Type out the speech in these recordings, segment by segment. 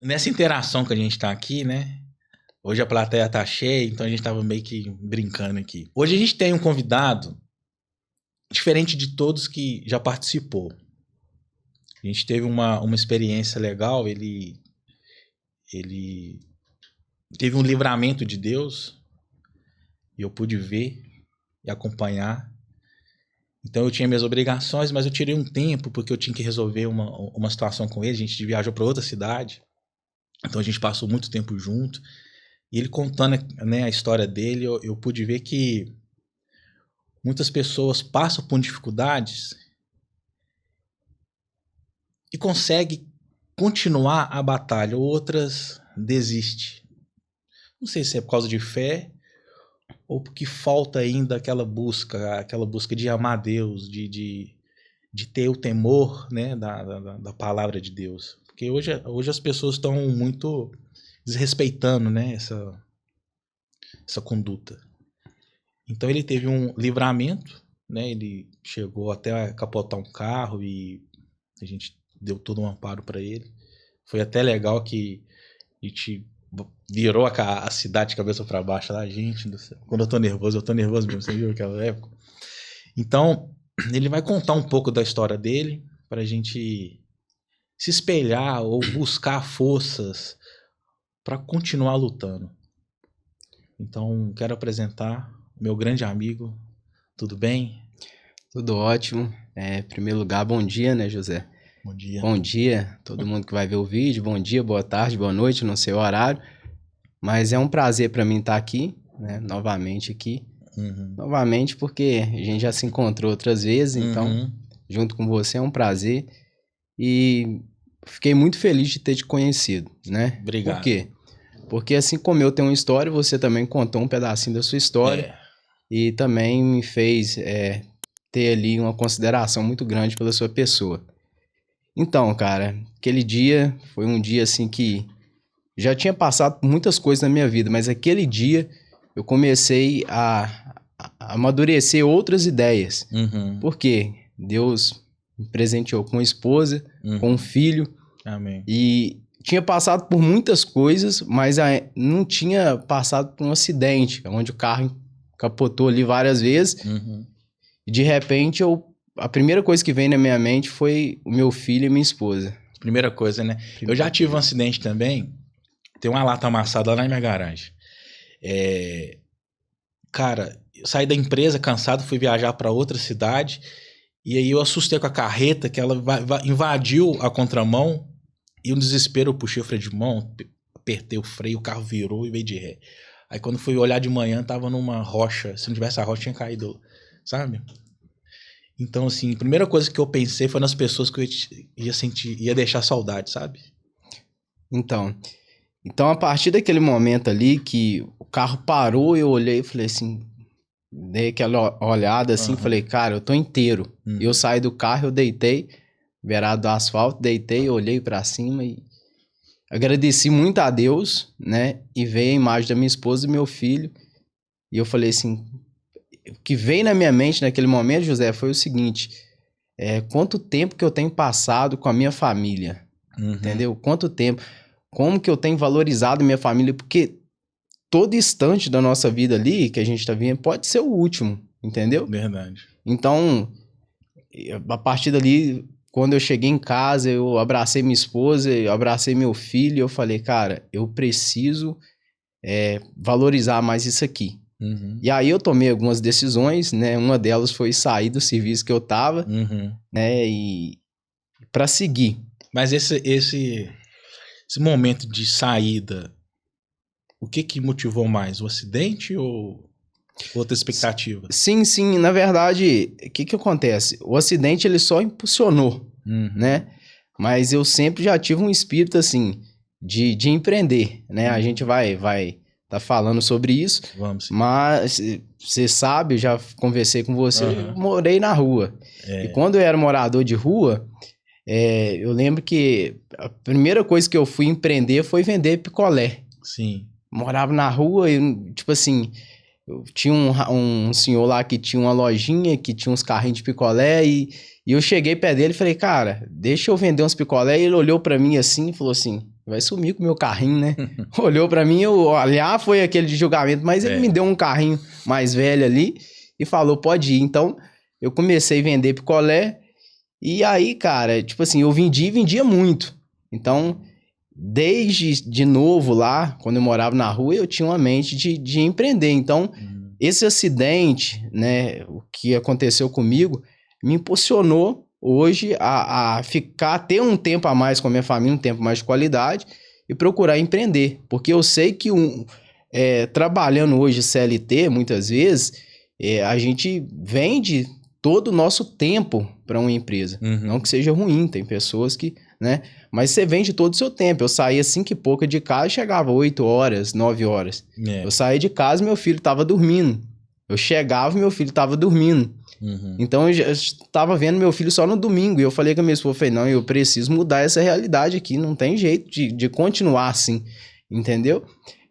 nessa interação que a gente tá aqui, né? Hoje a plateia tá cheia, então a gente tava meio que brincando aqui. Hoje a gente tem um convidado diferente de todos que já participou. A gente teve uma experiência legal, ele teve um livramento de Deus e eu pude ver e acompanhar. Então eu tinha minhas obrigações, mas eu tirei um tempo porque eu tinha que resolver uma situação com ele. A gente viajou para outra cidade, então a gente passou muito tempo junto. E ele contando, né, a história dele, eu pude ver que muitas pessoas passam por dificuldades e conseguem continuar a batalha, outras desistem. Não sei se é por causa de fé ou porque falta ainda aquela busca de amar Deus, de ter o temor, né, da palavra de Deus. Porque hoje as pessoas estão muito desrespeitando, né, essa conduta. Então ele teve um livramento, né, ele chegou até a capotar um carro e a gente deu todo um amparo para ele. Foi até legal que a gente virou a cidade de cabeça para baixo lá, gente do céu. Quando eu tô nervoso mesmo, você viu aquela época? Então, ele vai contar um pouco da história dele pra gente se espelhar ou buscar forças para continuar lutando. Então, quero apresentar meu grande amigo. Tudo bem? Tudo ótimo. Em primeiro lugar, bom dia, né, José? Bom dia. Bom dia, todo mundo que vai ver o vídeo. Bom dia, boa tarde, boa noite, não sei o horário. Mas é um prazer para mim estar aqui, né, novamente aqui. Novamente porque a gente já se encontrou outras vezes, então, junto com você é um prazer. E fiquei muito feliz de ter te conhecido, né? Obrigado. Por quê? Porque assim como eu tenho uma história, você também contou um pedacinho da sua história. E também me fez ter ali uma consideração muito grande pela sua pessoa. Então, cara, aquele dia foi um dia assim que já tinha passado por muitas coisas na minha vida, mas aquele dia eu comecei a amadurecer outras ideias. Por quê? Deus me presenteou com uma esposa, com um filho. Amém. E tinha passado por muitas coisas, mas não tinha passado por um acidente, onde o carro capotou ali várias vezes. E de repente a primeira coisa que veio na minha mente foi o meu filho e minha esposa. Primeira coisa, né? Eu já tive um acidente também. Tem uma lata amassada lá na minha garagem. Cara, eu saí da empresa cansado, fui viajar para outra cidade. E aí eu assustei com a carreta, que ela invadiu a contramão. E um desespero, eu puxei o freio de mão, apertei o freio, o carro virou e veio de ré. Aí quando fui olhar de manhã, tava numa rocha. Se não tivesse a rocha, tinha caído, sabe? Então, assim, a primeira coisa que eu pensei foi nas pessoas que eu ia deixar saudade, sabe? Então, a partir daquele momento ali que o carro parou, eu olhei e falei assim, dei aquela olhada assim, falei, cara, eu tô inteiro. Eu saí do carro, eu deitei, beirado do asfalto, deitei, olhei pra cima e agradeci muito a Deus, né? E veio a imagem da minha esposa e meu filho. E eu falei assim, o que veio na minha mente naquele momento, José, foi o seguinte, quanto tempo que eu tenho passado com a minha família, entendeu? Quanto tempo, como que eu tenho valorizado minha família, porque todo instante da nossa vida ali, que a gente tá vivendo, pode ser o último, entendeu? Verdade. Então, a partir dali, quando eu cheguei em casa, eu abracei minha esposa, eu abracei meu filho, e eu falei, cara, eu preciso valorizar mais isso aqui. E aí eu tomei algumas decisões, né? Uma delas foi sair do serviço que eu tava, né? E para seguir. Mas esse momento de saída, o que motivou mais? O acidente ou outra expectativa? Sim. Na verdade, o que acontece? O acidente, ele só impulsionou, né? Mas eu sempre já tive um espírito, assim, de empreender, né? A gente vai tá falando sobre isso. Vamos sim. Mas você sabe, eu já conversei com você, eu morei na rua. E quando eu era morador de rua, eu lembro que a primeira coisa que eu fui empreender foi vender picolé. Sim. Morava na rua e, tipo assim, eu tinha um senhor lá que tinha uma lojinha, que tinha uns carrinhos de picolé e eu cheguei perto dele e falei, cara, deixa eu vender uns picolé. E ele olhou pra mim assim e falou assim, vai sumir com o meu carrinho, né? Olhou pra mim, eu olhar, foi aquele de julgamento, mas ele me deu um carrinho mais velho ali e falou, pode ir. Então, eu comecei a vender picolé e aí, cara, tipo assim, eu vendia muito. Então, desde de novo lá, quando eu morava na rua, eu tinha uma mente de empreender. Então, esse acidente, né, o que aconteceu comigo, me impulsionou hoje a ter um tempo a mais com a minha família, um tempo mais de qualidade e procurar empreender. Porque eu sei que trabalhando hoje CLT, muitas vezes, a gente vende todo o nosso tempo para uma empresa. Não que seja ruim, tem pessoas que, né? Mas você vende todo o seu tempo. Eu saía 5 e pouca de casa e chegava 8 horas, 9 horas. Eu saía de casa e meu filho estava dormindo. Eu chegava e meu filho estava dormindo. Então eu estava vendo meu filho só no domingo. E eu falei com a minha esposa, falei, não, eu preciso mudar essa realidade aqui. Não tem jeito de continuar assim, entendeu?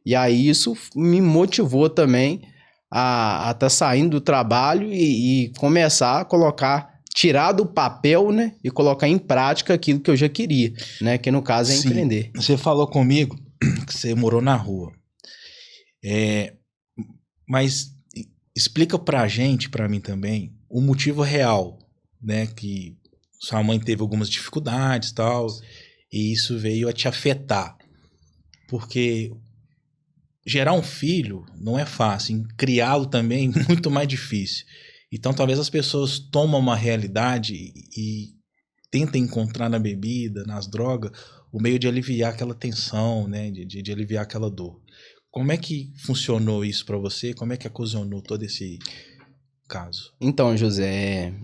E aí isso me motivou também a estar saindo do trabalho e começar a tirar do papel, né? E colocar em prática aquilo que eu já queria, né? Que no caso é empreender. Você falou comigo que você morou na rua. Mas explica pra gente, pra mim também, o motivo real, né? Que sua mãe teve algumas dificuldades e tal, e isso veio a te afetar. Porque gerar um filho não é fácil, criá-lo também é muito mais difícil. Então talvez as pessoas tomam uma realidade e tentem encontrar na bebida, nas drogas, o meio de aliviar aquela tensão, né? De aliviar aquela dor. Como é que funcionou isso para você? Como é que ocasionou todo esse caso? Então, José,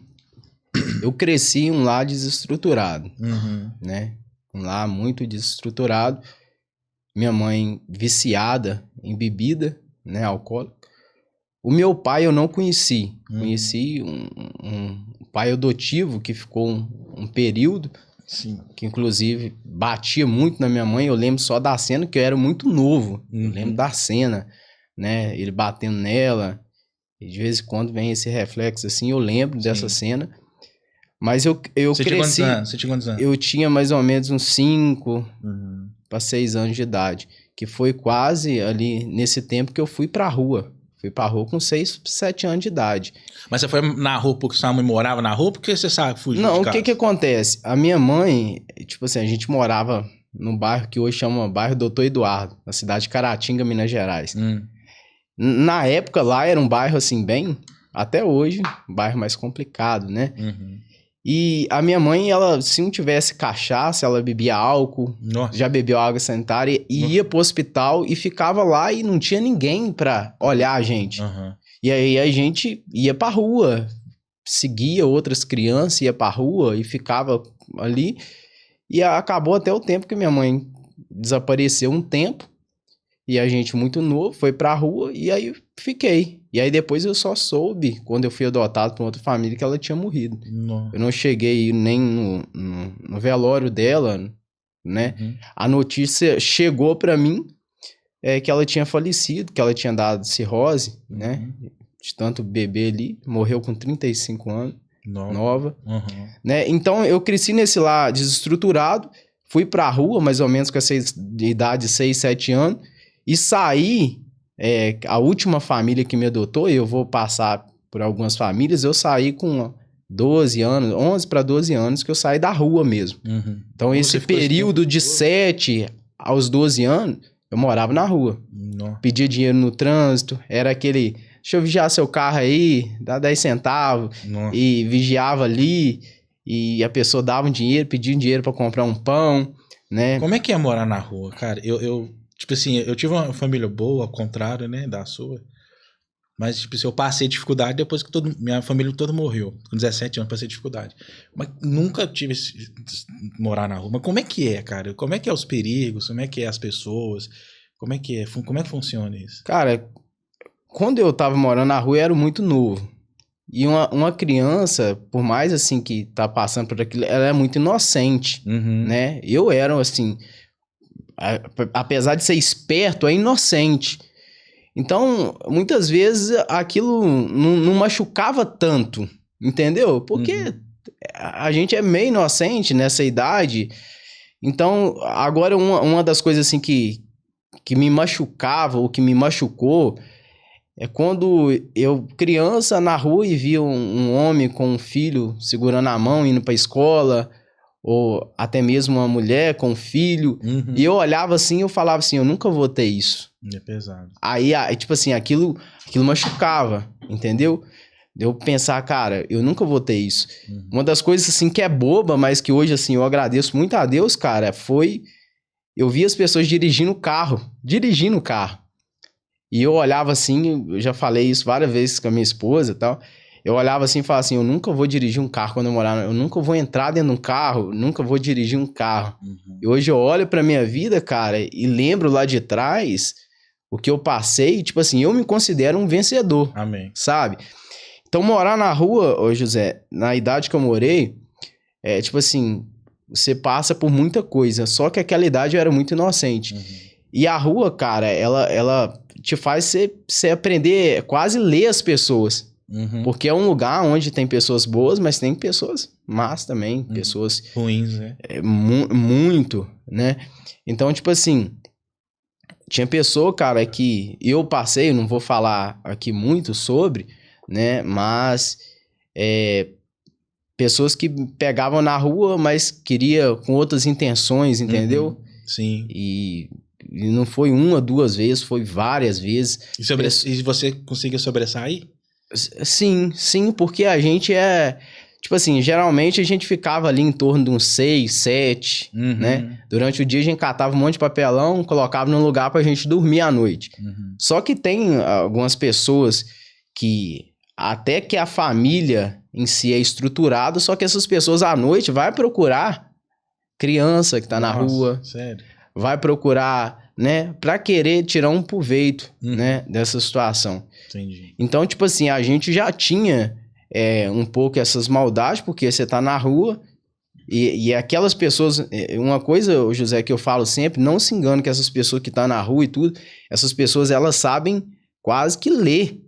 eu cresci em um lar desestruturado, né? Um lar muito desestruturado. Minha mãe viciada em bebida, né? Alcoólica. O meu pai eu não conheci. Conheci um pai adotivo que ficou um período. Sim. Que inclusive batia muito na minha mãe. Eu lembro só da cena que eu era muito novo. Eu lembro da cena, né? Ele batendo nela. E de vez em quando vem esse reflexo assim. Eu lembro dessa cena. Mas eu Você cresci. Você tinha quantos anos? Eu tinha mais ou menos uns 5 para 6 anos de idade. Que foi quase ali nesse tempo que eu fui pra rua. Fui pra rua com 6, 7 anos de idade. Mas você foi na rua porque sua mãe morava na rua? Porque você sabe fugir de casa? Não, o que acontece? A minha mãe, tipo assim, a gente morava num bairro que hoje chama bairro Doutor Eduardo, na cidade de Caratinga, Minas Gerais. Na época lá era um bairro assim bem, até hoje, um bairro mais complicado, né? E a minha mãe, ela, se não tivesse cachaça, ela bebia álcool, já bebeu água sanitária, e ia pro hospital e ficava lá e não tinha ninguém pra olhar a gente. E aí a gente ia pra rua, seguia outras crianças, ia pra rua e ficava ali. E acabou até o tempo que minha mãe desapareceu um tempo, e a gente muito novo foi pra rua, e aí fiquei. E aí depois eu só soube, quando eu fui adotado por outra família, que ela tinha morrido. Eu não cheguei nem no velório dela, né? A notícia chegou pra mim que ela tinha falecido, que ela tinha dado cirrose, né? De tanto bebê ali, morreu com 35 anos, nova. Né? Então eu cresci nesse lar desestruturado, fui pra rua mais ou menos com essa idade de 6, 7 anos, e saí... a última família que me adotou, e eu vou passar por algumas famílias, eu saí com 12 anos, 11 para 12 anos, que eu saí da rua mesmo. Então esse período de 7 aos 12 anos, eu morava na rua. Pedia dinheiro no trânsito, era aquele, deixa eu vigiar seu carro aí, dá 10 centavos, e vigiava ali, e a pessoa dava um dinheiro, pedia um dinheiro para comprar um pão, né? Como é que é morar na rua, cara? Tipo assim, eu tive uma família boa, ao contrário, né, da sua. Mas, tipo assim, eu passei dificuldade depois que minha família toda morreu. Com 17 anos, passei dificuldade. Mas nunca tive morar na rua. Mas como é que é, cara? Como é que é os perigos? Como é que é as pessoas? Como é que funciona isso? Cara, quando eu tava morando na rua, eu era muito novo. E uma criança, por mais, assim, que tá passando por aquilo, ela é muito inocente, né? Eu era, assim... apesar de ser esperto, é inocente. Então, muitas vezes, aquilo não machucava tanto, entendeu? Porque a gente é meio inocente nessa idade. Então, agora uma das coisas assim que me machucava, ou que me machucou, é quando eu, criança, na rua e via um homem com um filho segurando a mão, indo pra escola, ou até mesmo uma mulher com um filho, e eu olhava assim e eu falava assim, eu nunca vou ter isso. É pesado. Aí, tipo assim, aquilo machucava, entendeu? De eu pensar, cara, eu nunca vou ter isso. Uma das coisas, assim, que é boba, mas que hoje, assim, eu agradeço muito a Deus, cara, foi... Eu vi as pessoas dirigindo o carro. E eu olhava assim, eu já falei isso várias vezes com a minha esposa e tal. Eu olhava assim e falava assim, eu nunca vou dirigir um carro quando eu morar... Eu nunca vou entrar dentro de um carro, nunca vou dirigir um carro. E hoje eu olho pra minha vida, cara, e lembro lá de trás o que eu passei. Tipo assim, eu me considero um vencedor. Amém. Sabe? Então, morar na rua, ô José, na idade que eu morei, tipo assim, você passa por muita coisa. Só que aquela idade eu era muito inocente. E a rua, cara, ela te faz você aprender, quase ler as pessoas. Porque é um lugar onde tem pessoas boas, mas tem pessoas más também, pessoas... ruins, né? Muito, né? Então, tipo assim, tinha pessoa, cara, que eu passei, não vou falar aqui muito sobre, né? Mas pessoas que pegavam na rua, mas queria com outras intenções, entendeu? Sim. E não foi uma, duas vezes, foi várias vezes. E você conseguiu sobressair? Sim, porque a gente tipo assim, geralmente a gente ficava ali em torno de uns 6, 7, né? Durante o dia a gente catava um monte de papelão, colocava num lugar pra gente dormir à noite. Só que tem algumas pessoas que, até que a família em si é estruturada, só que essas pessoas à noite vai procurar criança que tá na rua. Sério? Vai procurar, né, pra querer tirar um proveito, né, dessa situação. Entendi. Então, tipo assim, a gente já tinha um pouco essas maldades, porque você tá na rua e aquelas pessoas... Uma coisa, José, que eu falo sempre, não se engane que essas pessoas que estão na rua e tudo, essas pessoas, elas sabem quase que ler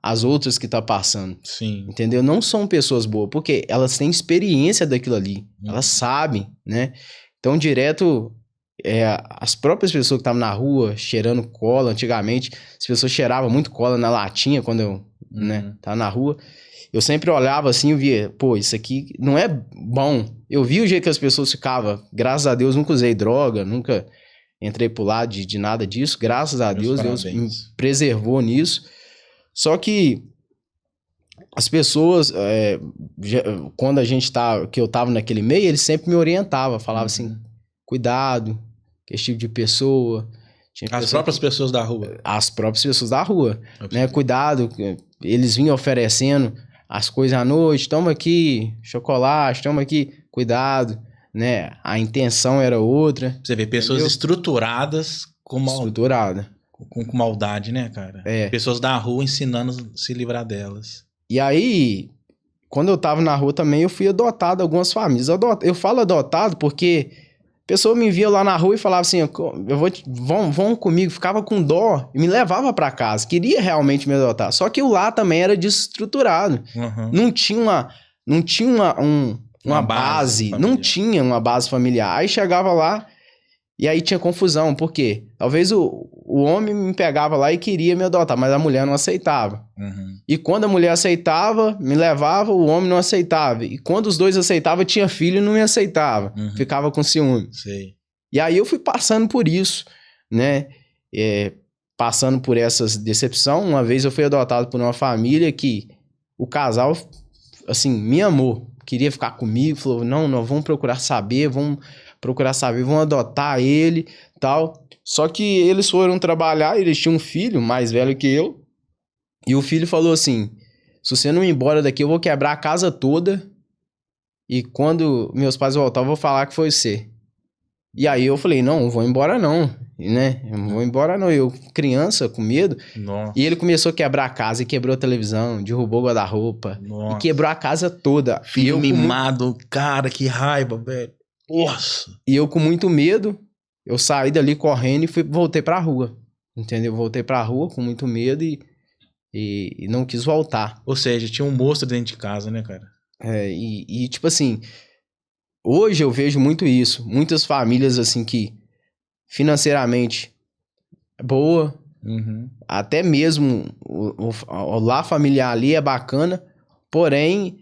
as outras que tá passando. Sim. Entendeu? Não são pessoas boas, porque elas têm experiência daquilo ali. Elas sabem, né? Então, direto... as próprias pessoas que estavam na rua cheirando cola, antigamente, as pessoas cheiravam muito cola na latinha quando eu tava na rua. Eu sempre olhava assim e via, pô, isso aqui não é bom. Eu vi o jeito que as pessoas ficavam. Graças a Deus, nunca usei droga, nunca entrei pro lado de nada disso. Graças a Deus, Deus me preservou nisso. Só que as pessoas, quando que eu tava naquele meio, eles sempre me orientavam, falavam assim, cuidado com esse tipo de pessoa. As próprias pessoas da rua. As próprias pessoas da rua, né? Cuidado, eles vinham oferecendo as coisas à noite, toma aqui chocolate, toma aqui, cuidado, né? A intenção era outra. Você vê pessoas estruturadas com maldade, né, cara? Pessoas da rua ensinando a se livrar delas. E aí, quando eu tava na rua também, eu fui adotado algumas famílias. Eu falo adotado porque a pessoa me via lá na rua e falava assim, vão comigo, ficava com dó e me levava pra casa, queria realmente me adotar. Só que eu lá também era desestruturado. Não tinha uma base, não tinha uma base familiar. Aí chegava lá e aí tinha confusão, por quê? Talvez o homem me pegava lá e queria me adotar, mas a mulher não aceitava. E quando a mulher aceitava, me levava, o homem não aceitava. E quando os dois aceitavam, tinha filho e não me aceitava. Ficava com ciúme. Sei. E aí eu fui passando por isso, né? Passando por essas decepções. Uma vez eu fui adotado por uma família que o casal, assim, me amou. Queria ficar comigo, falou, não, vamos procurar saber, vamos adotar ele, tal. Só que eles foram trabalhar, eles tinham um filho mais velho que eu, e o filho falou assim, se você não ir embora daqui, eu vou quebrar a casa toda, e quando meus pais voltarem, eu vou falar que foi você. E aí eu falei, não vou embora não, né? Não vou embora não. Eu, criança, com medo. Nossa. E ele começou a quebrar a casa, e quebrou a televisão, derrubou o guarda-roupa, e quebrou a casa toda. Filho mimado, cara, que raiva, velho. Nossa. E eu com muito medo, eu saí dali correndo e voltei pra rua, entendeu? Voltei pra rua com muito medo e não quis voltar. Ou seja, tinha um monstro dentro de casa, né, cara? Tipo assim, hoje eu vejo muito isso. Muitas famílias, assim, que financeiramente é boa, até mesmo o lar familiar ali é bacana, porém,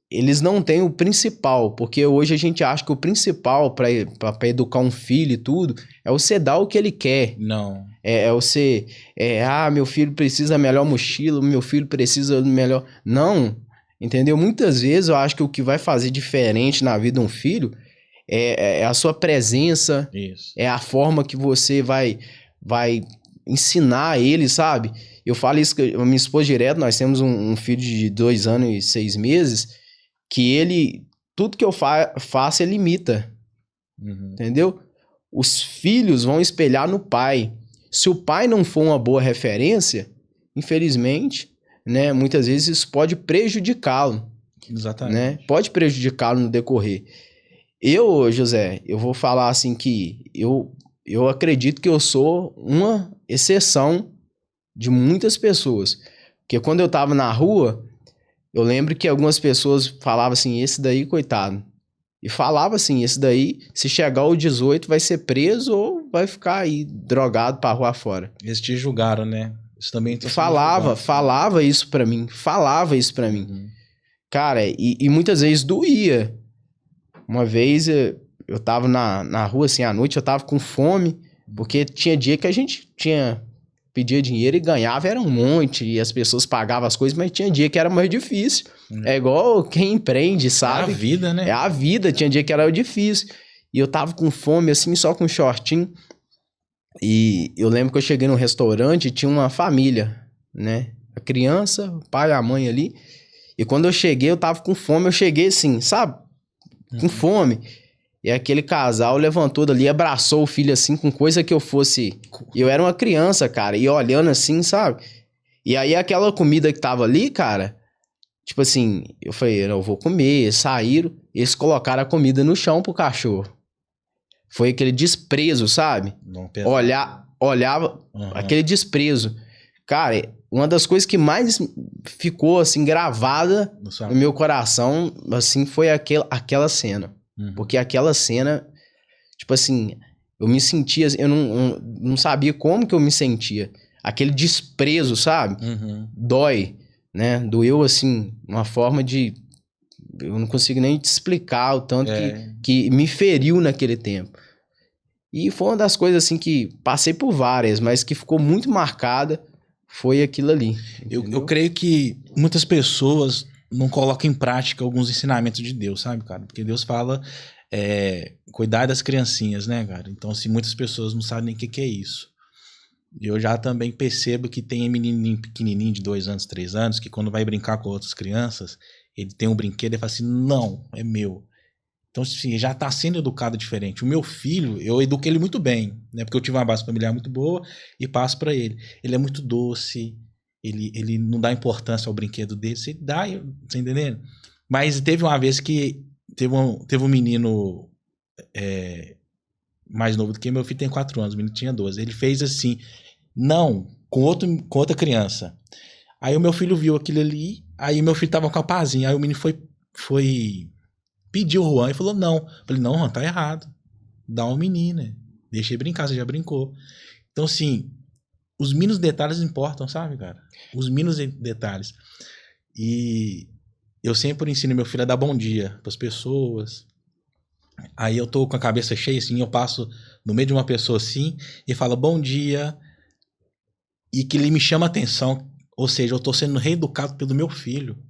eles não têm o principal, porque hoje a gente acha que o principal para educar um filho e tudo é você dar o que ele quer. Não. Você... meu filho precisa da melhor mochila, meu filho precisa do melhor... Não, entendeu? Muitas vezes eu acho que o que vai fazer diferente na vida de um filho é a sua presença, Isso. é a forma que você vai ensinar ele, sabe? Eu falo isso com a minha esposa direto, nós temos um filho de 2 anos e 6 meses, que ele, tudo que eu faço, ele imita, entendeu? Os filhos vão espelhar no pai. Se o pai não for uma boa referência, infelizmente, né, muitas vezes isso pode prejudicá-lo. Exatamente. Né? Pode prejudicá-lo no decorrer. Eu, José, eu vou falar assim que eu acredito que eu sou uma exceção de muitas pessoas. Porque quando eu tava na rua, eu lembro que algumas pessoas falavam assim, esse daí, coitado. E falava assim, esse daí, se chegar ao 18, vai ser preso ou vai ficar aí drogado pra rua fora. Eles te julgaram, né? Isso também falava isso pra mim. Cara, e muitas vezes doía. Uma vez eu tava na rua, assim, à noite, eu tava com fome, porque tinha dia que a gente pedia dinheiro e ganhava, era um monte, e as pessoas pagavam as coisas, mas tinha dia que era mais difícil. É igual quem empreende, sabe? É a vida, né? É a vida, tinha dia que era difícil. E eu tava com fome, assim, só com um shortinho. E eu lembro que eu cheguei num restaurante e tinha uma família, né? A criança, o pai, a mãe ali. E quando eu cheguei, eu tava com fome, eu cheguei assim, sabe? Com fome. E aquele casal levantou dali, abraçou o filho assim, com coisa que eu fosse... Eu era uma criança, cara, e olhando assim, sabe? E aí aquela comida que tava ali, cara, tipo assim, eu falei, eu vou comer, saíram, eles colocaram a comida no chão pro cachorro. Foi aquele desprezo, sabe? Olhava, aquele desprezo. Cara, uma das coisas que mais ficou, assim, gravada no meu coração, assim, foi aquela cena. Porque aquela cena, tipo assim, eu me sentia... Eu não sabia como que eu me sentia. Aquele desprezo, sabe? Dói, né? Doeu, assim, uma forma de... Eu não consigo nem te explicar o tanto que me feriu naquele tempo. E foi uma das coisas, assim, que passei por várias, mas que ficou muito marcada, foi aquilo ali. Eu creio que muitas pessoas não colocam em prática alguns ensinamentos de Deus, sabe, cara? Porque Deus fala cuidar das criancinhas, né, cara? Então, assim, muitas pessoas não sabem nem o que é isso. Eu já também percebo que tem menininho pequenininho de 2 anos, 3 anos, que quando vai brincar com outras crianças, ele tem um brinquedo e fala assim, não, é meu. Então, assim, já está sendo educado diferente. O meu filho, eu educo ele muito bem, né? Porque eu tive uma base familiar muito boa e passo para ele. Ele é muito doce, ele não dá importância ao brinquedo dele, você dá, tá entendendo? Mas teve uma vez que teve um menino mais novo do que meu filho, tem 4 anos, o menino tinha 12. Ele fez assim, não, com outra criança. Aí o meu filho viu aquilo ali, aí meu filho tava com a pazinha, aí o menino foi pediu o Juan e falou não. Eu falei, não, Juan, tá errado. Dá uma menina. Deixa ele brincar, você já brincou. Então, assim, os mínimos detalhes importam, sabe, cara? Os mínimos detalhes. E eu sempre ensino meu filho a dar bom dia pras pessoas. Aí eu tô com a cabeça cheia, assim, eu passo no meio de uma pessoa assim e falo bom dia e que ele me chama a atenção. Ou seja, eu tô sendo reeducado pelo meu filho.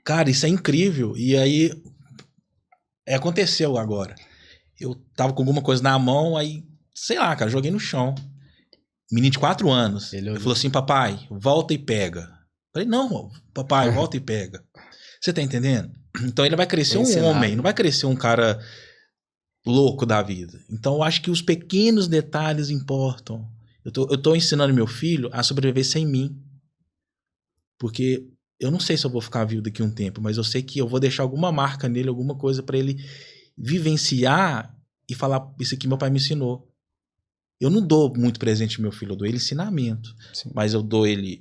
Cara, isso é incrível. E aí... aconteceu agora. Eu tava com alguma coisa na mão, aí, sei lá, cara, joguei no chão. Menino de 4 anos. Ele falou assim, papai, volta e pega. Falei, não, papai, volta e pega. Você tá entendendo? Então ele vai crescer um homem, não vai crescer um cara louco da vida. Então eu acho que os pequenos detalhes importam. Eu tô ensinando meu filho a sobreviver sem mim. Porque eu não sei se eu vou ficar vivo daqui a um tempo, mas eu sei que eu vou deixar alguma marca nele, alguma coisa pra ele vivenciar e falar, isso aqui meu pai me ensinou. Eu não dou muito presente pro meu filho, eu dou ele ensinamento. Sim. Mas eu dou ele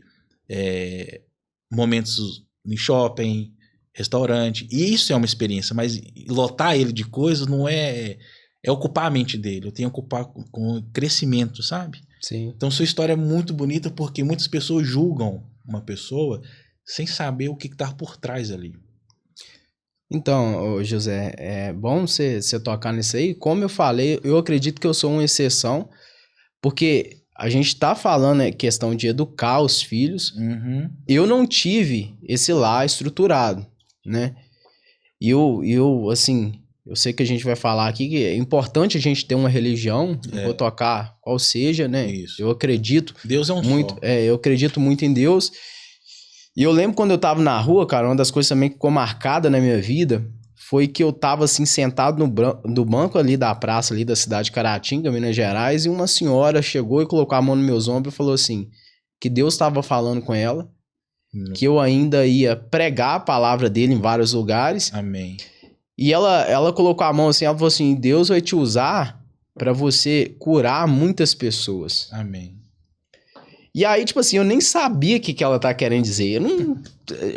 momentos em shopping, restaurante. E isso é uma experiência, mas lotar ele de coisas não é... É ocupar a mente dele. Eu tenho que ocupar com crescimento, sabe? Sim. Então sua história é muito bonita porque muitas pessoas julgam uma pessoa sem saber o que está por trás ali. Então, ô José, é bom você tocar nisso aí. Como eu falei, eu acredito que eu sou uma exceção, porque a gente tá falando questão de educar os filhos. Uhum. Eu não tive esse lar estruturado, né? E eu, assim, eu sei que a gente vai falar aqui que é importante a gente ter uma religião, não vou tocar qual seja, né? Isso. Eu acredito Deus é um muito, só. eu acredito muito em Deus. E eu lembro quando eu tava na rua, cara, uma das coisas também que ficou marcada na minha vida foi que eu tava, assim, sentado no banco ali da praça, ali da cidade de Caratinga, Minas Gerais, e uma senhora chegou e colocou a mão nos meus ombros e falou assim, que Deus estava falando com ela, que eu ainda ia pregar a palavra dele em vários lugares. Amém. E ela colocou a mão assim, ela falou assim, Deus vai te usar para você curar muitas pessoas. Amém. E aí, tipo assim, eu nem sabia o que ela tá querendo dizer. Eu não,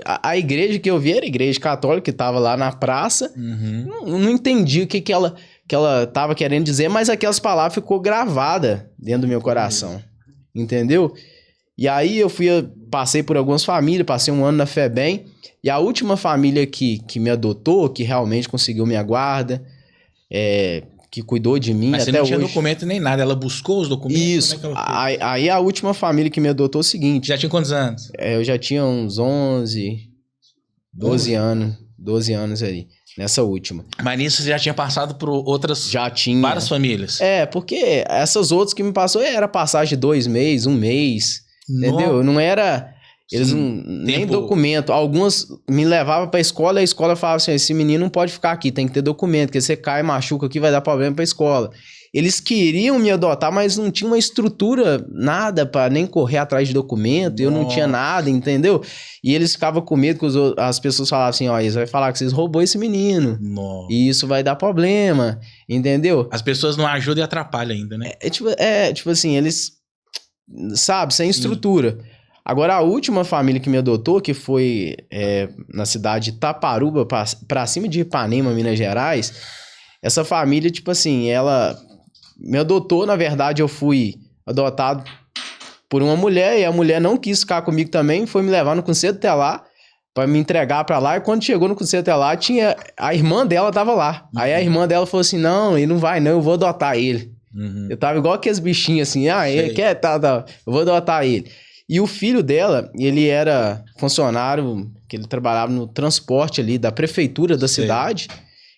a igreja que eu vi era a igreja católica que tava lá na praça. Uhum. Não entendi o que ela tava querendo dizer, mas aquelas palavras ficou gravada dentro do meu coração. Entendeu? E aí eu passei por algumas famílias, passei um ano na FEBEM, e a última família que me adotou, que realmente conseguiu minha guarda, que cuidou de mim mas até você não hoje. tinha documento nem nada, ela buscou os documentos? Isso, Como é que ela fez? aí a última família que me adotou é o seguinte... Já tinha quantos anos? Eu já tinha uns 11, 12 anos aí, nessa última. Mas nisso você já tinha passado por outras... Já tinha. Várias famílias. Porque essas outras que me passou era passagem de 2 meses, 1 mês, entendeu? Não era... Eles nem documento. Algumas me levavam pra escola e a escola falava assim, esse menino não pode ficar aqui, tem que ter documento, porque você cai, machuca aqui, vai dar problema pra escola. Eles queriam me adotar, mas não tinha uma estrutura, nada pra nem correr atrás de documento, eu não tinha nada, entendeu? E eles ficavam com medo que as pessoas falavam assim, ó, eles vão falar que vocês roubou esse menino. Nossa. E isso vai dar problema, entendeu? As pessoas não ajudam e atrapalham ainda, né? Tipo assim, eles, sabe, sem estrutura. Agora, a última família que me adotou, que foi na cidade de Taparuba, pra cima de Ipanema, Minas Gerais, essa família, tipo assim, ela me adotou, na verdade, eu fui adotado por uma mulher, e a mulher não quis ficar comigo também, foi me levar no conselho tutelar pra me entregar pra lá, e quando chegou no conselho tutelar, a irmã dela tava lá. Aí a irmã dela falou assim, não, ele não vai não, eu vou adotar ele. Eu tava igual aqueles bichinhos assim, ele quer, tá, eu vou adotar ele. E o filho dela, ele era funcionário, que ele trabalhava no transporte ali da prefeitura da cidade.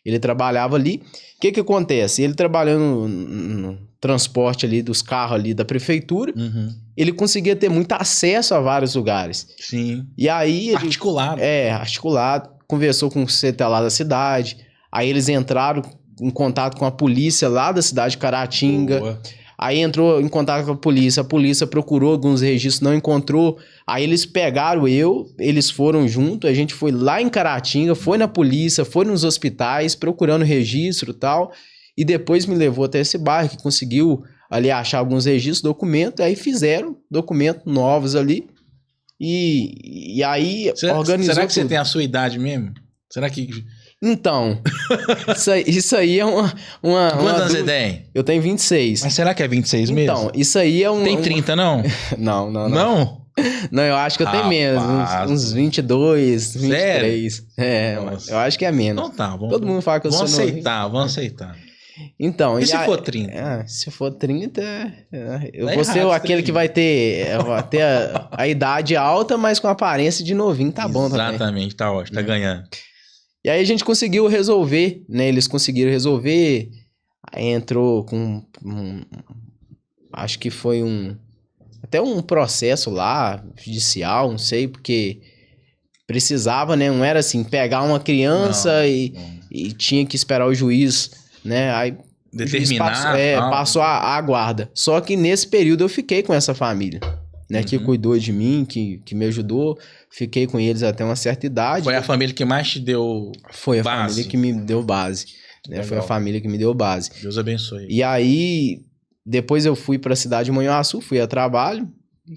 Ele trabalhava ali. O que acontece? Ele trabalhando no transporte ali dos carros ali da prefeitura, ele conseguia ter muito acesso a vários lugares. Sim. E aí... Articulado. Articulado. Conversou com o CT lá da cidade. Aí eles entraram em contato com a polícia lá da cidade de Caratinga. Boa. Aí entrou em contato com a polícia procurou alguns registros, não encontrou. Aí eles pegaram eles foram junto, a gente foi lá em Caratinga, foi na polícia, foi nos hospitais, procurando registro e tal. E depois me levou até esse bairro, que conseguiu ali achar alguns registros, documentos, aí fizeram documentos novos ali. E aí organizou Será que tudo. você tem a sua idade mesmo? Será que... Então, isso aí é uma Quantos anos você tem? Eu tenho 26. Mas será que é 26 mesmo? Então, isso aí é um... Tem 30, não? Não. Não? Não, eu acho que eu tenho menos, uns 22, 23. Sério? Eu acho que é menos. Então tá, vamos... Todo mundo fala que eu sou novo. Vamos aceitar. Então, e se for 30? Se for 30, eu tá vou ser errado, aquele que vai ter a idade alta, mas com aparência de novinho, tá bom também. Exatamente, tá ótimo, tá ganhando. E aí a gente conseguiu resolver, né? Eles conseguiram resolver. Aí entrou com acho que foi até um processo lá, judicial, não sei, porque precisava, né? Não era assim, pegar uma criança e tinha que esperar o juiz, né? Aí determinar. Passou a guarda. Só que nesse período eu fiquei com essa família, né? Que cuidou de mim, que me ajudou. Fiquei com eles até uma certa idade. Foi a família que mais te deu Foi a família que me deu base. Né? Foi a família que me deu base. Deus abençoe. E aí, depois eu fui para a cidade de Manhuaçu, fui a trabalho,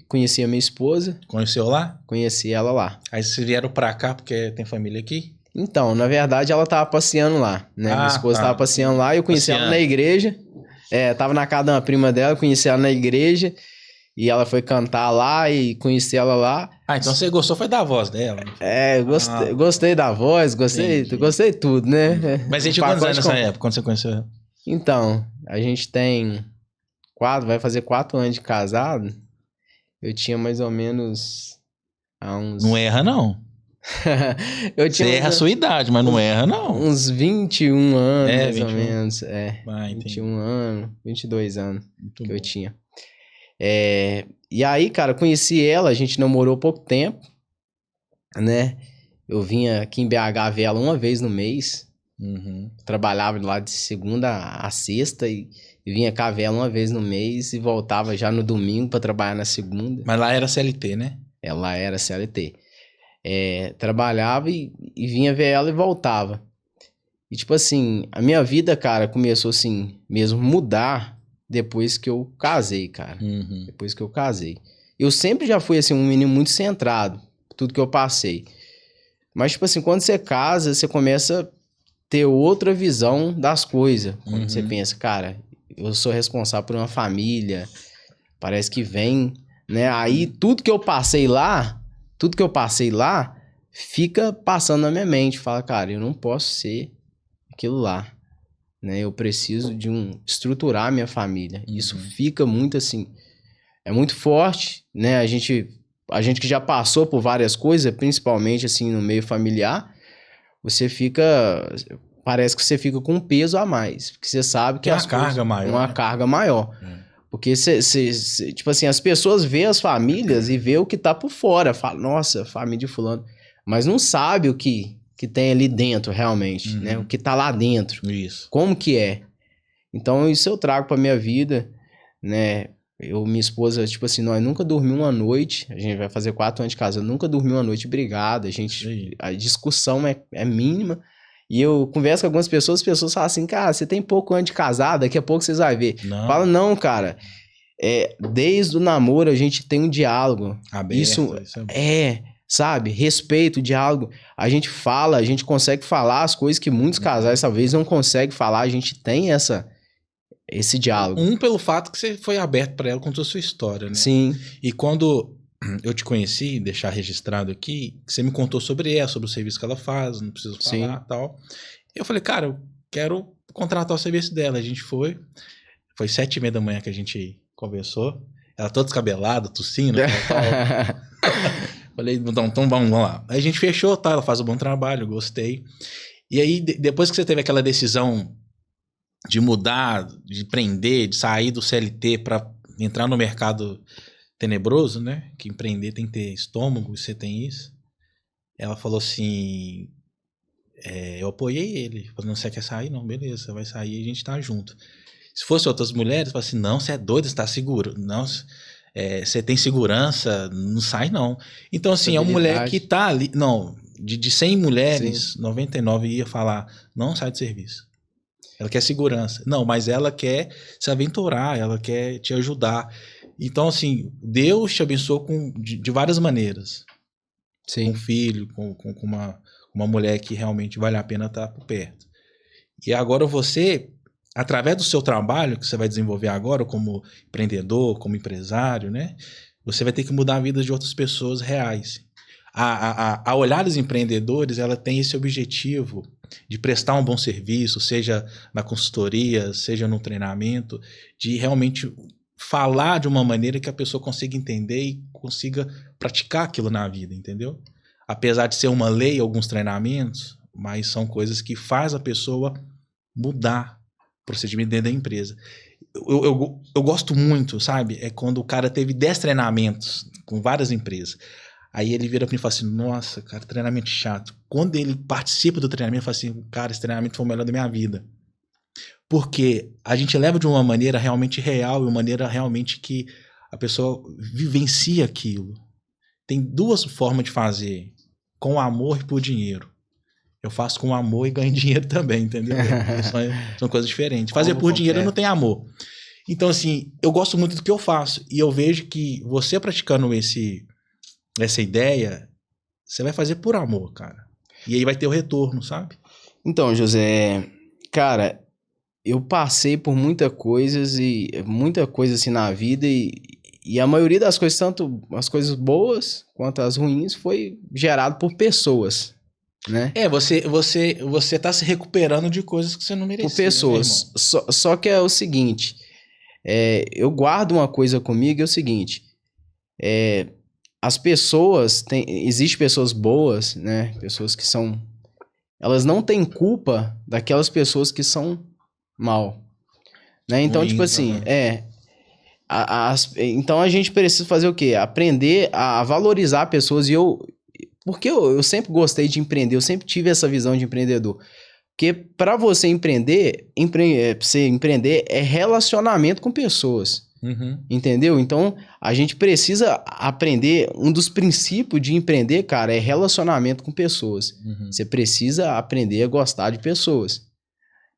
conheci a minha esposa. Conheceu lá? Conheci ela lá. Aí vocês vieram pra cá porque tem família aqui? Então, na verdade, ela tava passeando lá, né? Minha esposa tava passeando lá e eu conheci ela na igreja. Tava na casa de uma prima dela, conheci ela na igreja. E ela foi cantar lá e conheci ela lá. Então você gostou foi da voz dela? Gostei da voz, gostei tudo, né? Mas você tinha quantos anos nessa época, quando você conheceu ela? Então, a gente tem vai fazer 4 anos de casado. Eu tinha mais ou menos há uns... Não erra, não. Você erra a sua idade, mas não erra, não. Uns 21 anos, mais 21. ou menos. 21 anos, 22 anos muito que bom. Eu tinha. E aí, cara, conheci ela, a gente namorou pouco tempo, né? Eu vinha aqui em BH ver ela uma vez no mês. Trabalhava lá de segunda a sexta e vinha cá ver ela uma vez no mês e voltava já no domingo pra trabalhar na segunda. Mas lá era CLT, né? Ela era CLT. Trabalhava e vinha ver ela e voltava. E tipo assim, a minha vida, cara, começou assim, mesmo mudar depois que eu casei, cara. Depois que eu casei. Eu sempre já fui assim, um menino muito centrado, tudo que eu passei. Mas tipo assim, quando você casa, você começa a ter outra visão das coisas. Quando você pensa, cara, eu sou responsável por uma família, parece que vem, né? Aí tudo que eu passei lá fica passando na minha mente. Fala, cara, eu não posso ser aquilo lá, né? Eu preciso de estruturar a minha família. Isso fica muito assim, é muito forte, né? A gente que já passou por várias coisas, principalmente assim no meio familiar, parece que você fica com um peso a mais, porque você sabe que uma carga maior. Porque tipo assim, as pessoas vê as famílias e vê o que tá por fora, fala, nossa, família de fulano, mas não sabe o que tem ali dentro realmente, né? O que tá lá dentro. Isso. Como que é. Então isso eu trago pra minha vida, né? Minha esposa, tipo assim, nós nunca dormimos uma noite, a gente vai fazer 4 anos de casa, nunca dormiu uma noite brigada, a discussão é mínima. E eu converso com algumas pessoas, as pessoas falam assim, cara, você tem pouco ano de casado, daqui a pouco vocês vão ver. Fala, não, cara, desde o namoro a gente tem um diálogo. Aberto, isso sabe, respeito, diálogo. A gente fala, a gente consegue falar as coisas que muitos casais talvez não conseguem falar, a gente tem esse diálogo. Pelo fato que você foi aberto para ela, contou a sua história, né? Sim. E quando eu te conheci, deixar registrado aqui, você me contou sobre ela, sobre o serviço que ela faz, não preciso falar e tal. Eu falei, cara, eu quero contratar o serviço dela. A gente foi 7h30 da manhã que a gente conversou. Ela toda descabelada, tossindo, tal. Falei, então vamos lá. Aí a gente fechou, tá? Ela faz um bom trabalho, gostei. E aí, depois que você teve aquela decisão de mudar, de empreender, de sair do CLT para entrar no mercado tenebroso, né? Que empreender tem que ter estômago, e você tem isso. Ela falou assim, eu apoiei ele. Falei, não, você quer sair? Não, beleza, você vai sair e a gente tá junto. Se fosse outras mulheres, fala assim, não, você é doido, você tá seguro. Não, você tem segurança, não sai não. Então assim, é uma mulher que tá ali, não, de 100 mulheres, 99 ia falar, não sai do serviço. Ela quer segurança. Não, mas ela quer se aventurar, ela quer te ajudar. Então, assim, Deus te abençoou de várias maneiras. Sim. Com um filho, com uma mulher que realmente vale a pena estar por perto. E agora você, através do seu trabalho, que você vai desenvolver agora como empreendedor, como empresário, né? Você vai ter que mudar a vida de outras pessoas reais. A Olhares Empreendedores, ela tem esse objetivo de prestar um bom serviço, seja na consultoria, seja no treinamento, de realmente falar de uma maneira que a pessoa consiga entender e consiga praticar aquilo na vida, entendeu? Apesar de ser uma lei, alguns treinamentos, mas são coisas que faz a pessoa mudar o procedimento dentro da empresa. Eu gosto muito, sabe? É quando o cara teve 10 treinamentos com várias empresas. Aí ele vira pra mim e fala assim, nossa, cara, treinamento chato. Quando ele participa do treinamento, fala assim, cara, esse treinamento foi o melhor da minha vida. Porque a gente leva de uma maneira realmente real, e uma maneira realmente que a pessoa vivencia aquilo. Tem 2 formas de fazer, com amor e por dinheiro. Eu faço com amor e ganho dinheiro também, entendeu? São coisas diferentes. Fazer por dinheiro não tem amor. Então, assim, eu gosto muito do que eu faço. E eu vejo que você praticando essa ideia, você vai fazer por amor, cara. E aí vai ter o retorno, sabe? Então, José, cara, eu passei por muita coisa assim na vida e a maioria das coisas, tanto as coisas boas quanto as ruins, foi gerado por pessoas, né? Você tá se recuperando de coisas que você não merecia, Por pessoas. Só que é o seguinte, eu guardo uma coisa comigo, é o seguinte, as pessoas, existem pessoas boas, né? Pessoas que são... Elas não têm culpa daquelas pessoas que são mal, né? Então, ruins, tipo assim, uhum. então a gente precisa fazer o quê? Aprender a valorizar pessoas porque eu sempre gostei de empreender, eu sempre tive essa visão de empreendedor. Porque para você empreender é relacionamento com pessoas. Uhum. Entendeu? Então, a gente precisa aprender. Um dos princípios de empreender, cara, é relacionamento com pessoas. Uhum. Você precisa aprender a gostar de pessoas.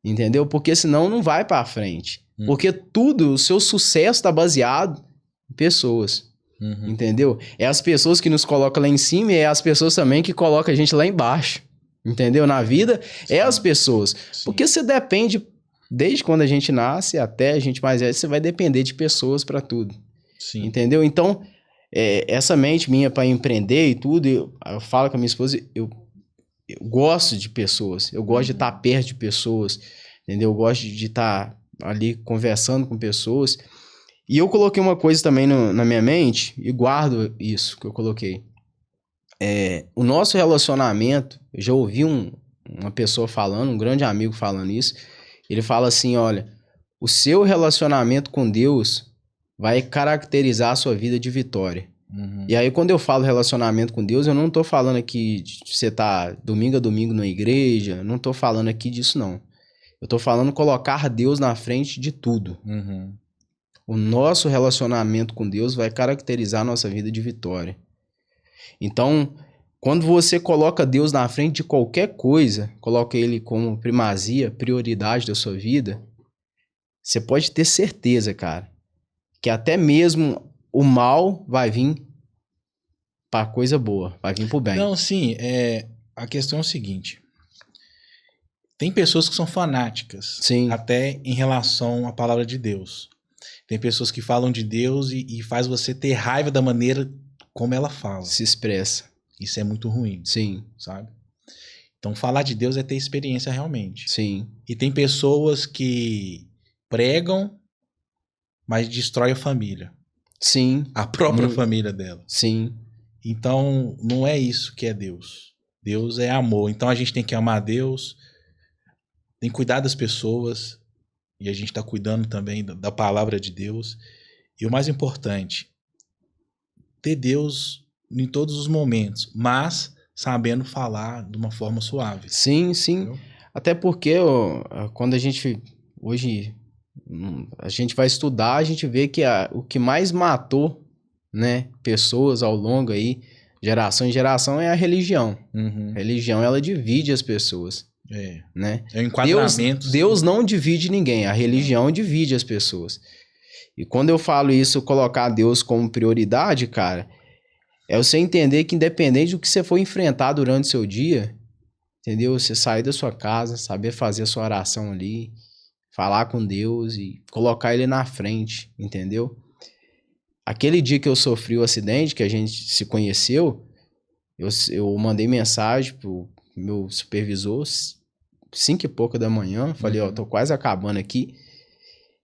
Entendeu? Porque senão não vai para frente. Porque o seu sucesso está baseado em pessoas. Uhum. Entendeu? É as pessoas que nos colocam lá em cima e é as pessoas também que colocam a gente lá embaixo. Entendeu? Na vida, é as pessoas. Sim. Porque você depende, desde quando a gente nasce até a gente mais velho, você vai depender de pessoas para tudo. Sim. Entendeu? Então, essa mente minha para empreender e tudo, eu falo com a minha esposa, eu gosto de pessoas, eu gosto de estar perto de pessoas, entendeu? Eu gosto de estar ali conversando com pessoas. E eu coloquei uma coisa também na minha mente, e guardo isso que eu coloquei. O nosso relacionamento, eu já ouvi uma pessoa falando, um grande amigo falando isso, ele fala assim, olha, o seu relacionamento com Deus vai caracterizar a sua vida de vitória. Uhum. E aí, quando eu falo relacionamento com Deus, eu não tô falando aqui de você tá domingo a domingo na igreja, não tô falando aqui disso, não. Eu tô falando colocar Deus na frente de tudo. Uhum. O nosso relacionamento com Deus vai caracterizar a nossa vida de vitória. Então, quando você coloca Deus na frente de qualquer coisa, coloca Ele como primazia, prioridade da sua vida, você pode ter certeza, cara, que até mesmo o mal vai vir para coisa boa, vai vir pro bem. Não, sim, a questão é o seguinte. Tem pessoas que são fanáticas, Sim. até em relação à palavra de Deus. Tem pessoas que falam de Deus e faz você ter raiva da maneira como ela fala. Se expressa. Isso é muito ruim. Sim. Sabe? Então, falar de Deus é ter experiência realmente. Sim. E tem pessoas que pregam, mas destrói a família. Sim. A própria família dela. Sim. Então, não é isso que é Deus. Deus é amor. Então, a gente tem que amar Deus, tem que cuidar das pessoas, e a gente está cuidando também da palavra de Deus. E o mais importante, ter Deus em todos os momentos, mas sabendo falar de uma forma suave. Sim, sim. Entendeu? Até porque quando a gente hoje a gente vai estudar, a gente vê que o que mais matou, né, pessoas ao longo aí, geração em geração, é a religião. Uhum. A religião, ela divide as pessoas. Né? É o enquadramento. Deus não divide ninguém, a religião divide as pessoas. E quando eu falo isso, colocar Deus como prioridade, cara, é você entender que independente do que você for enfrentar durante o seu dia, entendeu? Você sair da sua casa, saber fazer a sua oração ali, falar com Deus e colocar Ele na frente, entendeu? Aquele dia que eu sofri o acidente, que a gente se conheceu, eu mandei mensagem pro meu supervisor, 5 e pouca da manhã, falei, ó, tô quase acabando aqui.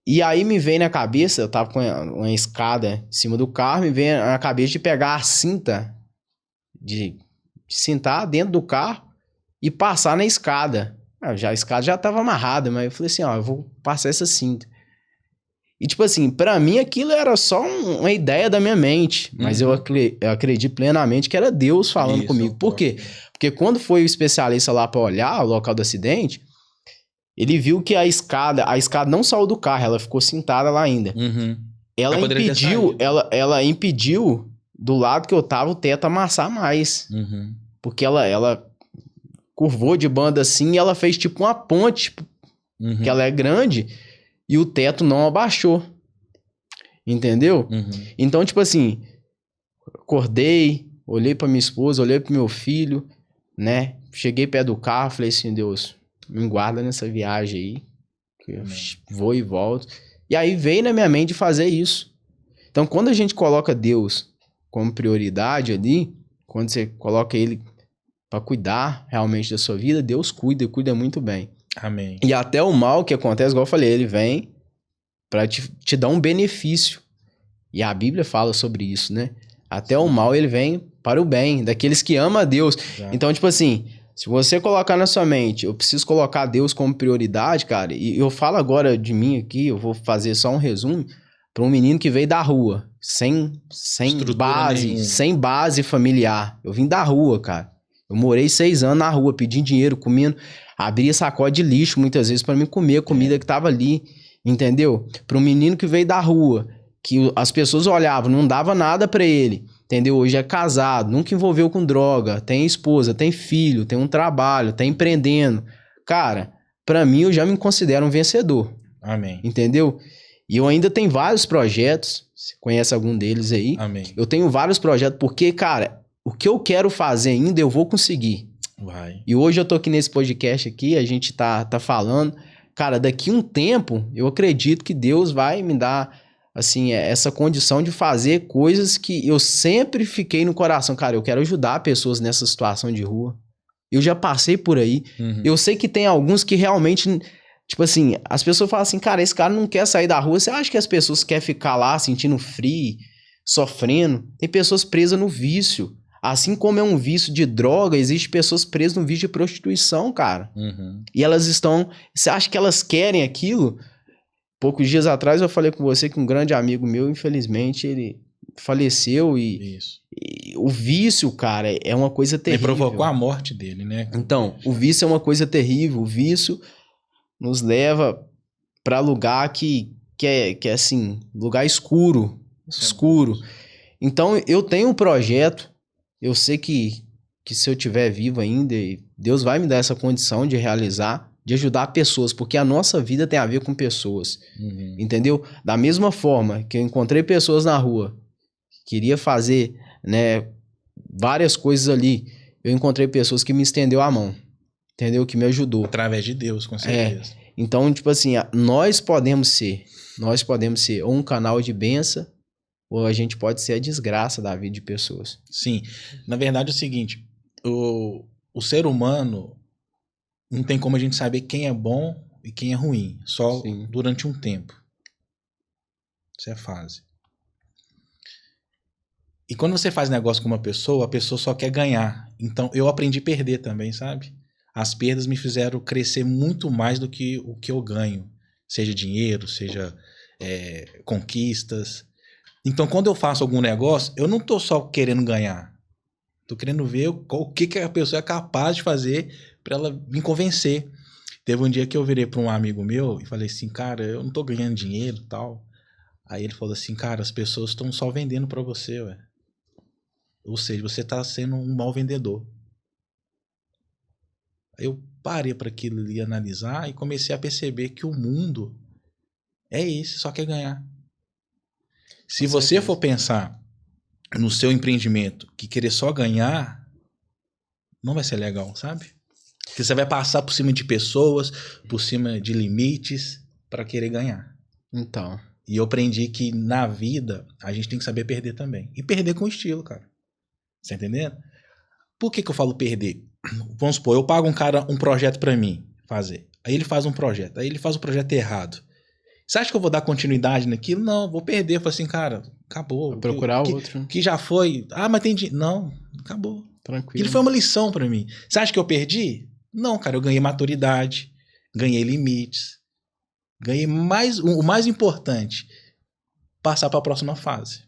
E aí me veio na cabeça, eu tava com uma escada em cima do carro, me veio na cabeça de pegar a cinta, de cintar dentro do carro e passar na escada. A escada já tava amarrada, mas eu falei assim, ó, eu vou passar essa cinta. E tipo assim, pra mim aquilo era só uma ideia da minha mente, mas eu acredito plenamente que era Deus falando comigo. Por quê? Porque quando foi o especialista lá pra olhar o local do acidente, ele viu que a escada não saiu do carro, ela ficou cintada lá ainda. Uhum. Ela impediu do lado que eu tava o teto amassar mais. Uhum. Porque ela curvou de banda assim e ela fez tipo uma ponte, que ela é grande, e o teto não abaixou. Entendeu? Então, tipo assim, acordei, olhei pra minha esposa, olhei pro meu filho, né? cheguei perto do carro, falei assim, Deus, me guarda nessa viagem aí, que eu vou e volto. E aí veio na minha mente fazer isso. Então, quando a gente coloca Deus como prioridade ali, quando você coloca ele para cuidar realmente da sua vida, Deus cuida muito bem. Amém. E até o mal que acontece, igual eu falei, ele vem para te dar um benefício. E a Bíblia fala sobre isso, né? Até o mal, ele vem para o bem, daqueles que amam a Deus. Exato. Então, tipo assim, se você colocar na sua mente, eu preciso colocar Deus como prioridade, cara, e eu falo agora de mim aqui, eu vou fazer só um resumo, para um menino que veio da rua, sem base familiar. Eu vim da rua, cara. Eu morei 6 anos na rua, pedindo dinheiro, comendo, abria sacode de lixo muitas vezes para mim comer a comida que tava ali, entendeu? Para um menino que veio da rua, que as pessoas olhavam, não dava nada para ele, entendeu? Hoje é casado, nunca envolveu com droga, tem esposa, tem filho, tem um trabalho, tá empreendendo. Cara, para mim eu já me considero um vencedor. Amém. Entendeu? E eu ainda tenho vários projetos, você conhece algum deles aí? Amém. Eu tenho vários projetos, porque, cara, o que eu quero fazer ainda, eu vou conseguir. Vai. E hoje eu tô aqui nesse podcast aqui, a gente tá falando, cara, daqui um tempo, eu acredito que Deus vai me dar, assim, essa condição de fazer coisas que eu sempre fiquei no coração. Cara, eu quero ajudar pessoas nessa situação de rua. Eu já passei por aí. Uhum. Eu sei que tem alguns que realmente... Tipo assim, as pessoas falam assim, cara, esse cara não quer sair da rua. Você acha que as pessoas querem ficar lá sentindo frio, sofrendo? Tem pessoas presas no vício. Assim como é um vício de droga, existe pessoas presas no vício de prostituição, cara. Uhum. E elas estão... Você acha que elas querem aquilo? Poucos dias atrás eu falei com você que um grande amigo meu, infelizmente, ele faleceu e o vício, cara, é uma coisa terrível. Ele provocou a morte dele, né? Então, o vício é uma coisa terrível. O vício nos leva para lugar que é assim, lugar escuro. Então, eu tenho um projeto, eu sei que se eu estiver vivo ainda, Deus vai me dar essa condição de realizar, de ajudar pessoas, porque a nossa vida tem a ver com pessoas, entendeu? Da mesma forma que eu encontrei pessoas na rua, queria fazer, né, várias coisas ali, eu encontrei pessoas que me estendeu a mão, entendeu? Que me ajudou. Através de Deus, com certeza. Então, tipo assim, nós podemos ser ou um canal de bênção, ou a gente pode ser a desgraça da vida de pessoas. Sim. Na verdade é o seguinte, o ser humano não tem como a gente saber quem é bom e quem é ruim, só durante um tempo. Isso é fase. E quando você faz negócio com uma pessoa, a pessoa só quer ganhar. Então eu aprendi a perder também, sabe? As perdas me fizeram crescer muito mais do que o que eu ganho. Seja dinheiro, seja conquistas. Então quando eu faço algum negócio, eu não tô só querendo ganhar. Tô querendo ver o que a pessoa é capaz de fazer para ela me convencer. Teve um dia que eu virei para um amigo meu e falei assim, cara, eu não tô ganhando dinheiro e tal. Aí ele falou assim, cara, as pessoas estão só vendendo para você, ué. Ou seja, você tá sendo um mau vendedor. Aí eu parei para aquilo ali analisar e comecei a perceber que o mundo é esse, só quer ganhar. Se você for pensar no seu empreendimento que querer só ganhar, não vai ser legal, sabe? Porque você vai passar por cima de pessoas, por cima de limites para querer ganhar. Então. E eu aprendi que na vida a gente tem que saber perder também. E perder com estilo, cara. Você tá entendendo? Por que eu falo perder? Vamos supor, eu pago um cara um projeto para mim fazer. Aí ele faz um projeto. Aí ele faz o projeto errado. Você acha que eu vou dar continuidade naquilo? Não, vou perder. Eu falo assim, cara, acabou. Vou procurar outro. Que já foi. Ah, mas tem dinheiro. Não, acabou. Tranquilo. Aquilo foi uma lição para mim. Você acha que eu perdi? Não, cara, eu ganhei maturidade, ganhei limites, ganhei o mais importante, passar para a próxima fase.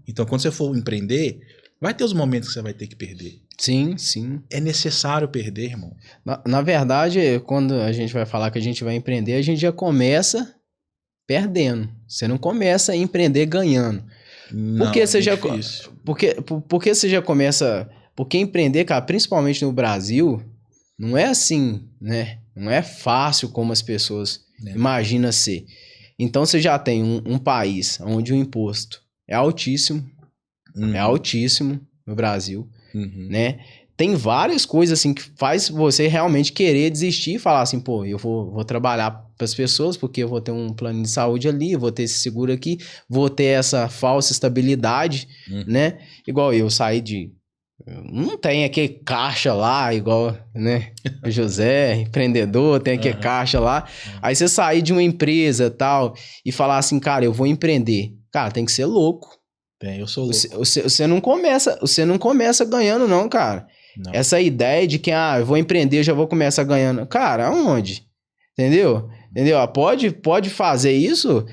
Então, quando você for empreender, vai ter os momentos que você vai ter que perder. Sim, sim. É necessário perder, irmão. Na verdade, quando a gente vai falar que a gente vai empreender, a gente já começa perdendo. Você não começa a empreender ganhando. Não, porque você já difícil. Porque você já começa... Porque empreender, cara, principalmente no Brasil, não é assim, né? Não é fácil como as pessoas imaginam ser. Então você já tem um país onde o imposto é altíssimo, é altíssimo no Brasil, né? tem várias coisas assim que faz você realmente querer desistir e falar assim, pô, eu vou trabalhar para as pessoas porque eu vou ter um plano de saúde ali, eu vou ter esse seguro aqui, vou ter essa falsa estabilidade, né? Igual eu saí de... Não tem aquele caixa lá, igual, né? O José, empreendedor, tem aquele caixa lá. Aí você sair de uma empresa e tal e falar assim, cara, eu vou empreender. Cara, tem que ser louco. Eu sou louco. Você não começa ganhando não, cara. Não. Essa ideia de que, eu vou empreender, já vou começar ganhando. Cara, aonde? Entendeu? Pode fazer isso,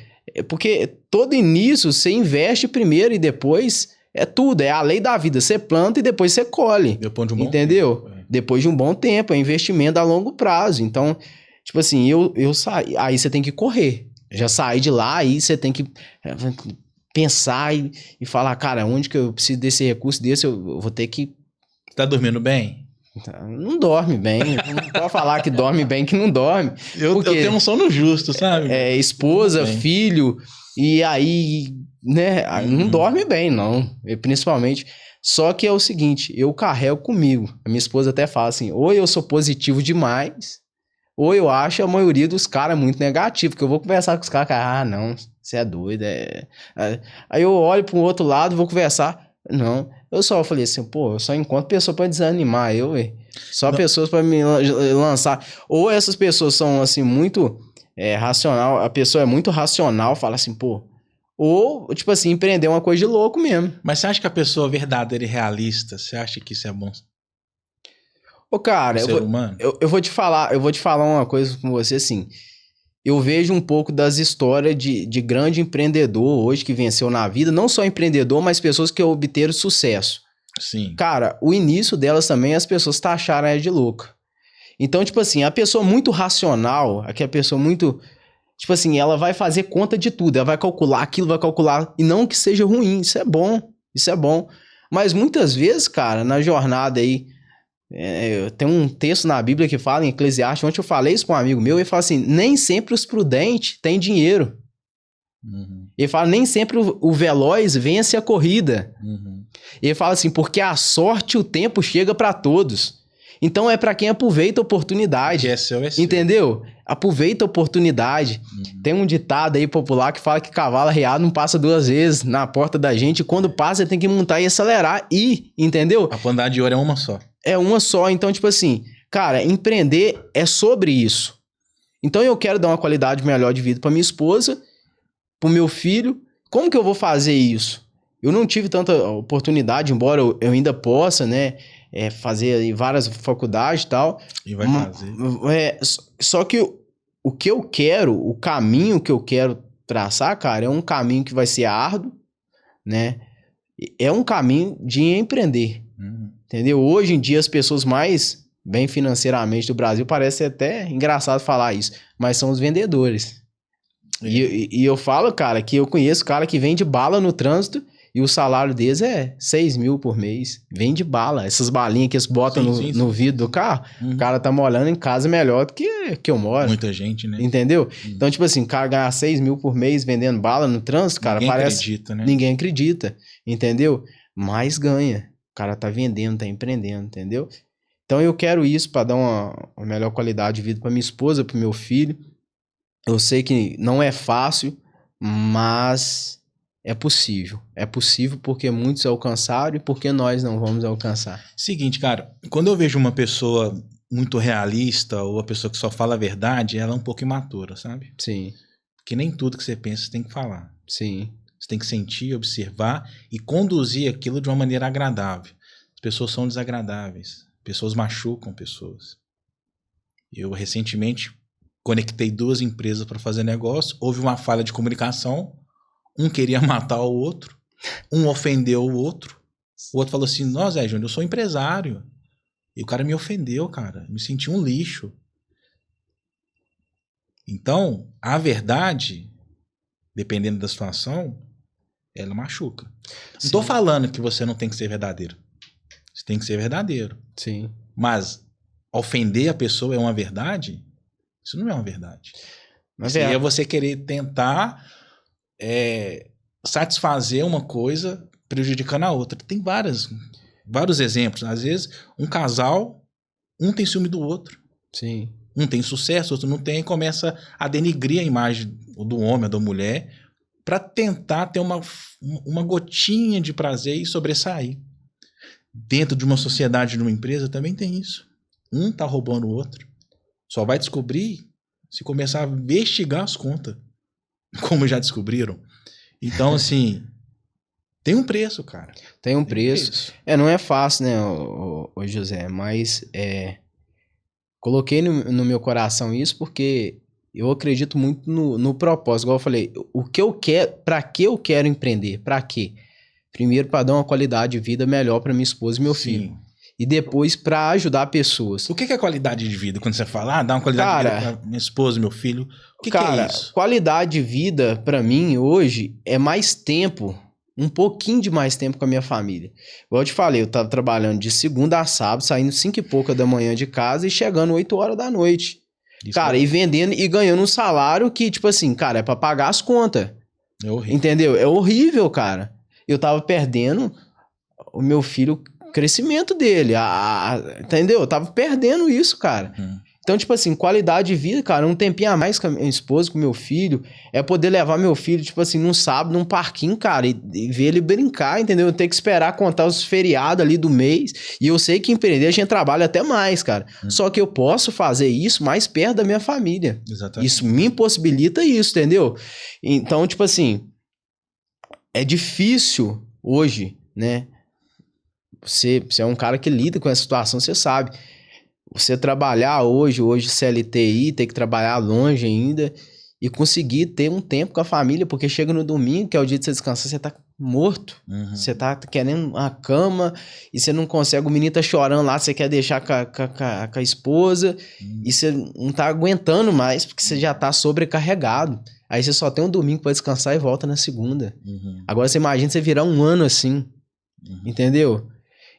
porque todo início você investe primeiro e depois é tudo, é a lei da vida. Você planta e depois você colhe. Depois de um bom entendeu? Tempo, Depois de um bom tempo, é investimento a longo prazo. Então, tipo assim, eu saí, aí você tem que correr. Já saí de lá, aí você tem que pensar e falar, cara, onde que eu preciso desse recurso desse, eu vou ter que... Tá dormindo bem? Não dorme bem. Não pode falar que dorme bem que não dorme. Eu tenho um sono justo, sabe? Esposa, filho, e aí, né, não dorme bem, não. Principalmente. Só que é o seguinte, eu carrego comigo. A minha esposa até fala assim, ou eu sou positivo demais, ou eu acho a maioria dos caras muito negativo, porque eu vou conversar com os caras, não, você é doido, Aí eu olho para o outro lado, vou conversar, não... Eu só falei assim, pô, eu só encontro pessoa pra desanimar eu, velho. Só pessoas pra me lançar. Ou essas pessoas são, assim, muito racional. A pessoa é muito racional, fala assim, pô. Ou, tipo assim, empreender uma coisa de louco mesmo. Mas você acha que a pessoa verdadeira e realista, você acha que isso é bom? Ô, cara, eu vou te falar uma coisa com você, assim. Eu vejo um pouco das histórias de grande empreendedor hoje que venceu na vida, não só empreendedor, mas pessoas que obteram sucesso. Sim. Cara, o início delas também as pessoas taxaram ela de louca. Então, tipo assim, a pessoa muito racional, aquela pessoa muito... Tipo assim, ela vai fazer conta de tudo, ela vai calcular aquilo, vai calcular... E não que seja ruim, isso é bom. Mas muitas vezes, cara, na jornada aí... tem um texto na Bíblia que fala em Eclesiastes, ontem eu falei isso com um amigo meu, ele fala assim, nem sempre os prudentes têm dinheiro. Ele fala, nem sempre o veloz vence a corrida. Ele fala assim, porque a sorte e o tempo chega para todos. Então é para quem aproveita a oportunidade. Entendeu? Aproveita a oportunidade. Tem um ditado aí popular que fala que cavalo arreado não passa 2 vezes na porta da gente. E quando passa, tem que montar e acelerar. Entendeu? A quantidade de ouro é uma só. É uma só. Então, tipo assim, cara, empreender é sobre isso. Então eu quero dar uma qualidade melhor de vida para minha esposa, pro meu filho. Como que eu vou fazer isso? Eu não tive tanta oportunidade, embora eu ainda possa, né, fazer várias faculdades e tal. E vai fazer. Só que o que eu quero, o caminho que eu quero traçar, cara, é um caminho que vai ser árduo, né? É um caminho de empreender, entendeu? Hoje em dia as pessoas mais bem financeiramente do Brasil, parece até engraçado falar isso, mas são os vendedores. E eu falo, cara, que eu conheço cara que vende bala no trânsito e o salário deles é 6 mil por mês. Vende bala. Essas balinhas que eles botam no vidro do carro, o cara tá morando em casa melhor do que eu moro. Muita gente, né? Entendeu? Então, tipo assim, o cara ganhar 6 mil por mês vendendo bala no trânsito, cara, parece... Acredita, né? Ninguém acredita, entendeu? Mas ganha. O cara tá vendendo, tá empreendendo, entendeu? Então eu quero isso pra dar uma melhor qualidade de vida pra minha esposa, pro meu filho. Eu sei que não é fácil, mas é possível. É possível porque muitos alcançaram e porque nós não vamos alcançar. Seguinte, cara, quando eu vejo uma pessoa muito realista ou uma pessoa que só fala a verdade, ela é um pouco imatura, sabe? Sim. Porque nem tudo que você pensa você tem que falar. Sim. Você tem que sentir, observar e conduzir aquilo de uma maneira agradável. As pessoas são desagradáveis. Pessoas machucam pessoas. Eu recentemente conectei 2 empresas para fazer negócio. Houve uma falha de comunicação. Um queria matar o outro. Um ofendeu o outro. O outro falou assim, não, Zé Júnior, eu sou empresário. E o cara me ofendeu, cara. Me senti um lixo. Então, a verdade, dependendo da situação, ela machuca. Sim. Não tô falando que você não tem que ser verdadeiro. Você tem que ser verdadeiro. Sim. Mas ofender a pessoa é uma verdade? Isso não é uma verdade. Mas isso é você querer tentar satisfazer uma coisa prejudicando a outra. Tem várias. vários exemplos. Às vezes, um casal, um tem ciúme do outro. Sim. Um tem sucesso, outro não tem, e começa a denigrir a imagem do homem ou da mulher para tentar ter uma gotinha de prazer e sobressair. Dentro de uma sociedade, de uma empresa, também tem isso. Um tá roubando o outro. Só vai descobrir se começar a investigar as contas, como já descobriram. Então, assim, tem um preço, cara. Tem um preço. Não é fácil, né, ô José, mas coloquei no meu coração isso porque eu acredito muito no propósito. Igual eu falei, o que eu quero, pra que eu quero empreender? Pra quê? Primeiro, para dar uma qualidade de vida melhor para minha esposa e meu filho. E depois para ajudar pessoas. O que é qualidade de vida? Quando você fala, dá uma qualidade de vida pra minha esposa e meu filho. O que é isso? Qualidade de vida para mim hoje é mais tempo, um pouquinho de mais tempo com a minha família. Igual eu te falei, eu tava trabalhando de segunda a sábado, saindo 5 e pouca da manhã de casa e chegando 8 horas da noite. Isso, cara, e vendendo e ganhando um salário que, tipo assim, cara, é para pagar as contas. É horrível. Entendeu? É horrível, cara. Eu tava perdendo o meu filho, o crescimento dele, entendeu? Eu tava perdendo isso, cara. Então, tipo assim, qualidade de vida, cara, um tempinho a mais com a minha esposa, com o meu filho, é poder levar meu filho, tipo assim, num sábado, num parquinho, cara, e ver ele brincar, entendeu? Eu tenho que esperar contar os feriados ali do mês, e eu sei que empreender a gente trabalha até mais, cara. Só que eu posso fazer isso mais perto da minha família. Exatamente. Isso me impossibilita isso, entendeu? Então, tipo assim, é difícil hoje, né? Você é um cara que lida com essa situação, você sabe. Você trabalhar hoje CLTI, ter que trabalhar longe ainda e conseguir ter um tempo com a família, porque chega no domingo, que é o dia de você descansar, você tá morto. Você tá querendo uma cama e você não consegue, o menino tá chorando lá, você quer deixar com a esposa e você não tá aguentando mais, porque você já tá sobrecarregado. Aí você só tem um domingo pra descansar e volta na segunda. Agora você imagina você virar um ano assim, entendeu?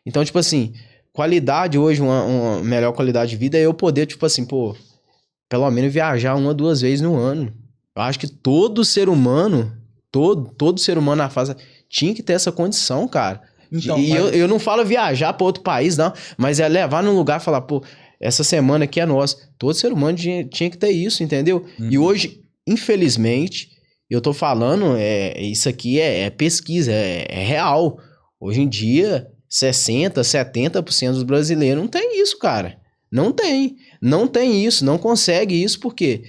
Então, tipo assim, qualidade hoje, uma melhor qualidade de vida é eu poder, tipo assim, pô, pelo menos viajar 1 ou 2 vezes no ano. Eu acho que todo ser humano, todo ser humano na face tinha que ter essa condição, cara. Então, e eu não falo viajar pra outro país, não, mas é levar num lugar e falar, pô, essa semana aqui é nossa. Todo ser humano tinha que ter isso, entendeu? E hoje, infelizmente, eu tô falando, isso aqui é pesquisa, é real. Hoje em dia, 60%, 70% dos brasileiros não tem isso, cara. Não tem isso, não consegue isso, por quê?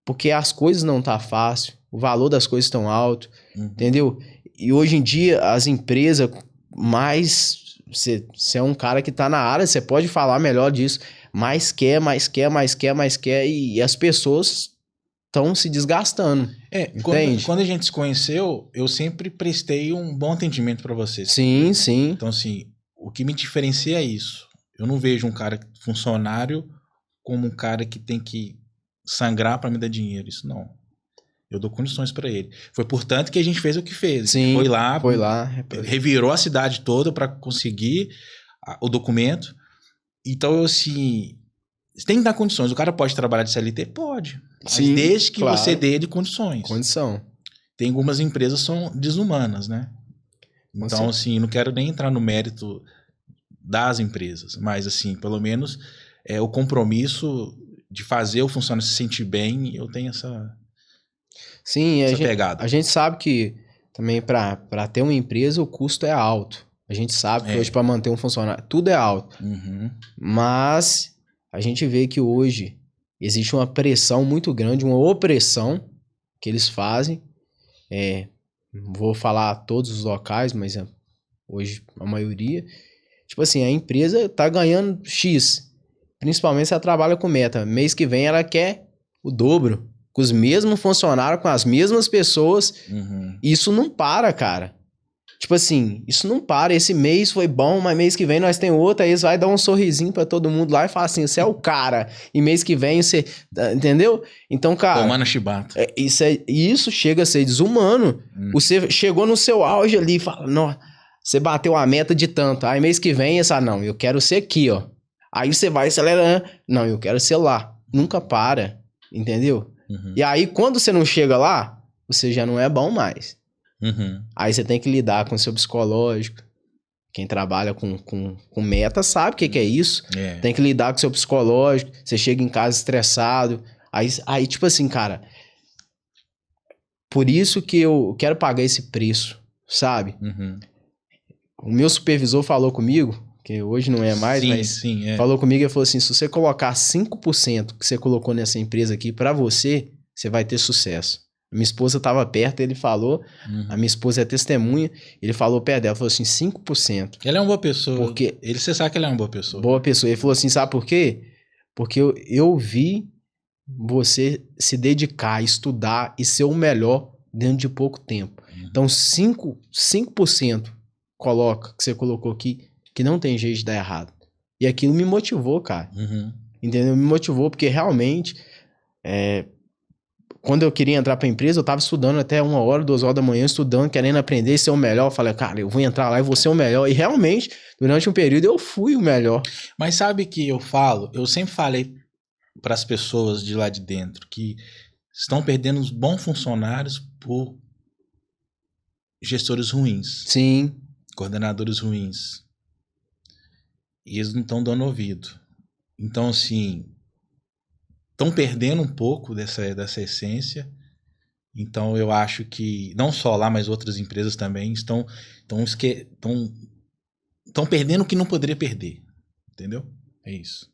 Porque as coisas não tá fácil, o valor das coisas estão alto, entendeu? E hoje em dia, as empresas mais... Você é um cara que tá na área, você pode falar melhor disso, mais quer, e as pessoas estão se desgastando. Quando a gente se conheceu, eu sempre prestei um bom atendimento para você. Sim. Então, assim, o que me diferencia é isso. Eu não vejo um cara funcionário como um cara que tem que sangrar para me dar dinheiro. Isso não. Eu dou condições para ele. Foi portanto que a gente fez o que fez. Sim, foi lá, revirou a cidade toda para conseguir o documento. Então, assim, você tem que dar condições. O cara pode trabalhar de CLT? Pode. Mas sim, desde que claro. você dê ele condições. Tem algumas empresas que são desumanas, né? Então, assim, não quero nem entrar no mérito das empresas, mas, assim, pelo menos o compromisso de fazer o funcionário se sentir bem, eu tenho essa pegada. A gente sabe que também para ter uma empresa o custo é alto. A gente sabe que hoje para manter um funcionário tudo é alto. Mas a gente vê que hoje existe uma pressão muito grande, uma opressão que eles fazem. Vou falar todos os locais, mas hoje a maioria. Tipo assim, a empresa tá ganhando X. Principalmente se ela trabalha com meta. Mês que vem ela quer o dobro. Com os mesmos funcionários, com as mesmas pessoas. Isso não para, cara. Tipo assim, isso não para. Esse mês foi bom, mas mês que vem nós tem outro. Aí eles vão dar um sorrisinho pra todo mundo lá e falar assim, você é o cara. E mês que vem você... Entendeu? Então, cara... Tomando chibata. Isso chega a ser desumano. Você chegou no seu auge ali e fala, não, você bateu a meta de tanto. Aí mês que vem, não, eu quero ser aqui, ó. Aí você vai acelerando. Não, eu quero ser lá. Nunca para. Entendeu? E aí, quando você não chega lá, você já não é bom mais. Aí você tem que lidar com o seu psicológico. Quem trabalha com meta sabe o que é isso. Tem que lidar com o seu psicológico. Você chega em casa estressado. Aí, tipo assim, cara... Por isso que eu quero pagar esse preço, sabe? Uhum. O meu supervisor falou comigo, que hoje não é mais, mas falou comigo e falou assim, se você colocar 5% que você colocou nessa empresa aqui pra você, você vai ter sucesso. Minha esposa estava perto, ele falou, a minha esposa é testemunha, ele falou perto dela, falou assim, 5%. Ela é uma boa pessoa. Porque você sabe que ela é uma boa pessoa. Boa pessoa. Ele falou assim, sabe por quê? Porque eu vi você se dedicar, estudar e ser o melhor dentro de pouco tempo. Então, 5% coloca, que você colocou aqui, que não tem jeito de dar errado. E aquilo me motivou, cara. Entendeu? Me motivou porque realmente... Quando eu queria entrar pra empresa, eu tava estudando até 1 hora, 2 horas da manhã, estudando, querendo aprender e ser o melhor. Eu falei, cara, eu vou entrar lá e vou ser o melhor. E realmente, durante um período, eu fui o melhor. Mas sabe que eu sempre falei para as pessoas de lá de dentro que estão perdendo os bons funcionários por gestores ruins. Sim. Coordenadores ruins. E eles não estão dando ouvido. Então, assim... estão perdendo um pouco dessa essência. Então eu acho que não só lá, mas outras empresas também estão perdendo o que não poderia perder. Entendeu? É isso.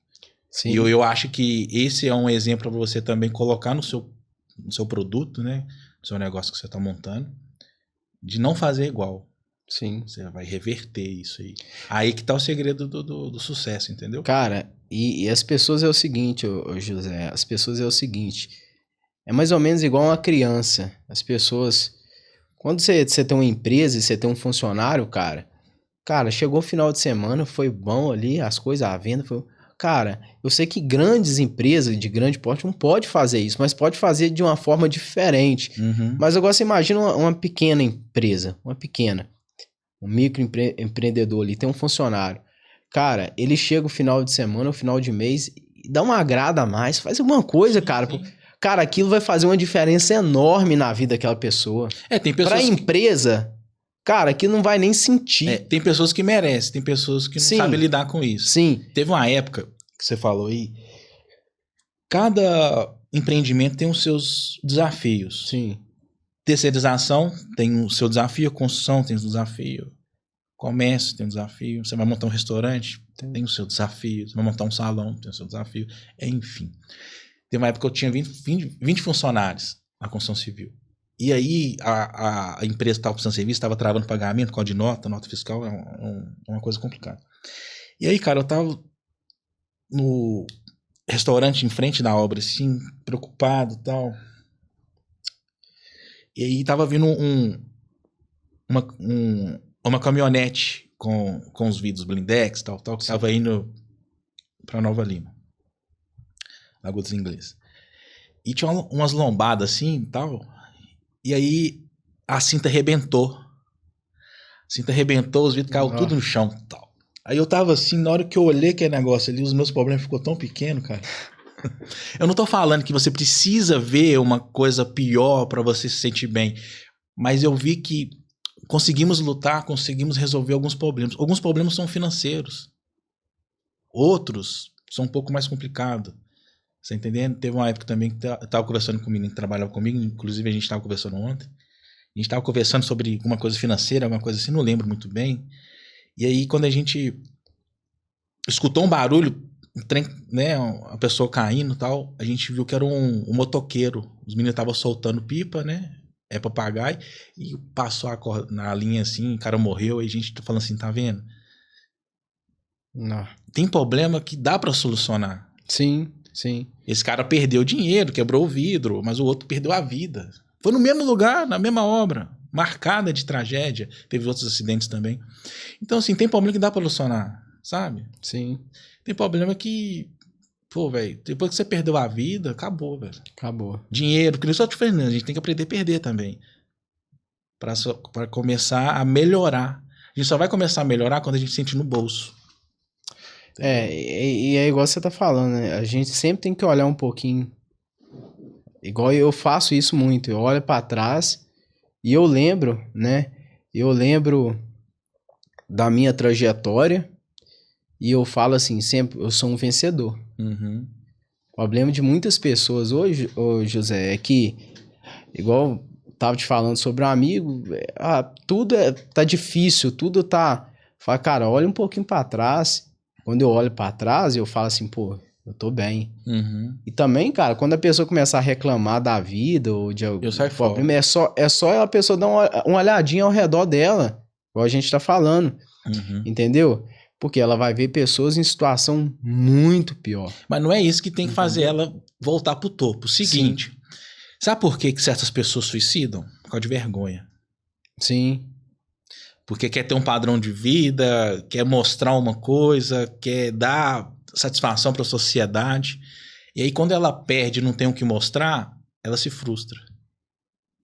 Sim. E eu acho que esse é um exemplo para você também colocar no seu produto, né? No seu negócio que você está montando, de não fazer igual. Sim. Você vai reverter isso aí. Aí que tá o segredo do sucesso, entendeu? Cara, e as pessoas é o seguinte, José, as pessoas é o seguinte, é mais ou menos igual uma criança. As pessoas, quando você tem uma empresa e você tem um funcionário, cara, chegou o final de semana, foi bom ali, as coisas, a venda foi... Cara, eu sei que grandes empresas de grande porte não pode fazer isso, mas pode fazer de uma forma diferente. Mas agora você imagina uma pequena empresa, um microempreendedor ali, tem um funcionário. Cara, ele chega o final de semana, o final de mês, dá uma agrada a mais, faz alguma coisa, cara. Sim. Cara, aquilo vai fazer uma diferença enorme na vida daquela pessoa. Tem pessoas pra empresa, cara, aquilo não vai nem sentir. Tem pessoas que merecem, tem pessoas que não sabem lidar com isso. Sim. Teve uma época que você falou aí, cada empreendimento tem os seus desafios. Sim. Terceirização tem o seu desafio, construção tem o desafio, comércio tem um desafio, você vai montar um restaurante, tem o seu desafio, você vai montar um salão, tem o seu desafio, enfim. Tem uma época que eu tinha 20 funcionários na construção civil. E aí a empresa que estava prestando serviço estava travando pagamento, código de nota fiscal, é uma coisa complicada. E aí, cara, eu tava no restaurante em frente da obra, assim, preocupado e tal. E aí tava vindo uma caminhonete com os vidros blindex, tal, que tava indo pra Nova Lima, Lagoa dos Ingleses. E tinha umas lombadas assim e tal. E aí a cinta arrebentou. Os vidros caiu tudo no chão e tal. Aí eu tava assim, na hora que eu olhei aquele negócio ali, os meus problemas ficou tão pequeno, cara. Eu não tô falando que você precisa ver uma coisa pior pra você se sentir bem. Mas eu vi que conseguimos lutar, conseguimos resolver alguns problemas. Alguns problemas são financeiros. Outros são um pouco mais complicados. Você entendendo? Teve uma época também que eu tava conversando com um menino que trabalhava comigo, inclusive a gente tava conversando ontem. A gente tava conversando sobre alguma coisa financeira, alguma coisa assim, não lembro muito bem. E aí, quando a gente escutou um barulho, um trem, né, a pessoa caindo e tal, a gente viu que era um motoqueiro. Os meninos estavam soltando pipa, né? Papagaio, e passou na linha assim, o cara morreu, aí a gente tá falando assim, tá vendo? Não. Tem problema que dá pra solucionar. Sim, sim. Esse cara perdeu dinheiro, quebrou o vidro, mas o outro perdeu a vida. Foi no mesmo lugar, na mesma obra, marcada de tragédia. Teve outros acidentes também. Então, assim, tem problema que dá pra solucionar, sabe? Sim. Tem problema que, pô, velho, depois que você perdeu a vida, acabou, velho. Acabou. Dinheiro, porque não só te falando, a gente tem que aprender a perder também. Pra começar a melhorar. A gente só vai começar a melhorar quando a gente sentir no bolso. Entendeu? E é igual você tá falando, né? A gente sempre tem que olhar um pouquinho. Igual eu faço isso muito. Eu olho pra trás e eu lembro, né? da minha trajetória e eu falo assim, sempre, eu sou um vencedor. Uhum. O problema de muitas pessoas hoje, ô José, é que, igual eu tava te falando sobre um amigo, tudo tá difícil, tudo tá... Fala, cara, olha um pouquinho pra trás. Quando eu olho pra trás, eu falo assim, pô, eu tô bem. Uhum. E também, cara, quando a pessoa começar a reclamar da vida ou de algum problema, é só a pessoa dar uma olhadinha ao redor dela, igual a gente tá falando, entendeu? Porque ela vai ver pessoas em situação muito pior. Mas não é isso que tem que fazer ela voltar pro topo. O seguinte, sabe por que certas pessoas suicidam? Por causa de vergonha. Sim. Porque quer ter um padrão de vida, quer mostrar uma coisa, quer dar satisfação para a sociedade. E aí, quando ela perde e não tem o que mostrar, ela se frustra.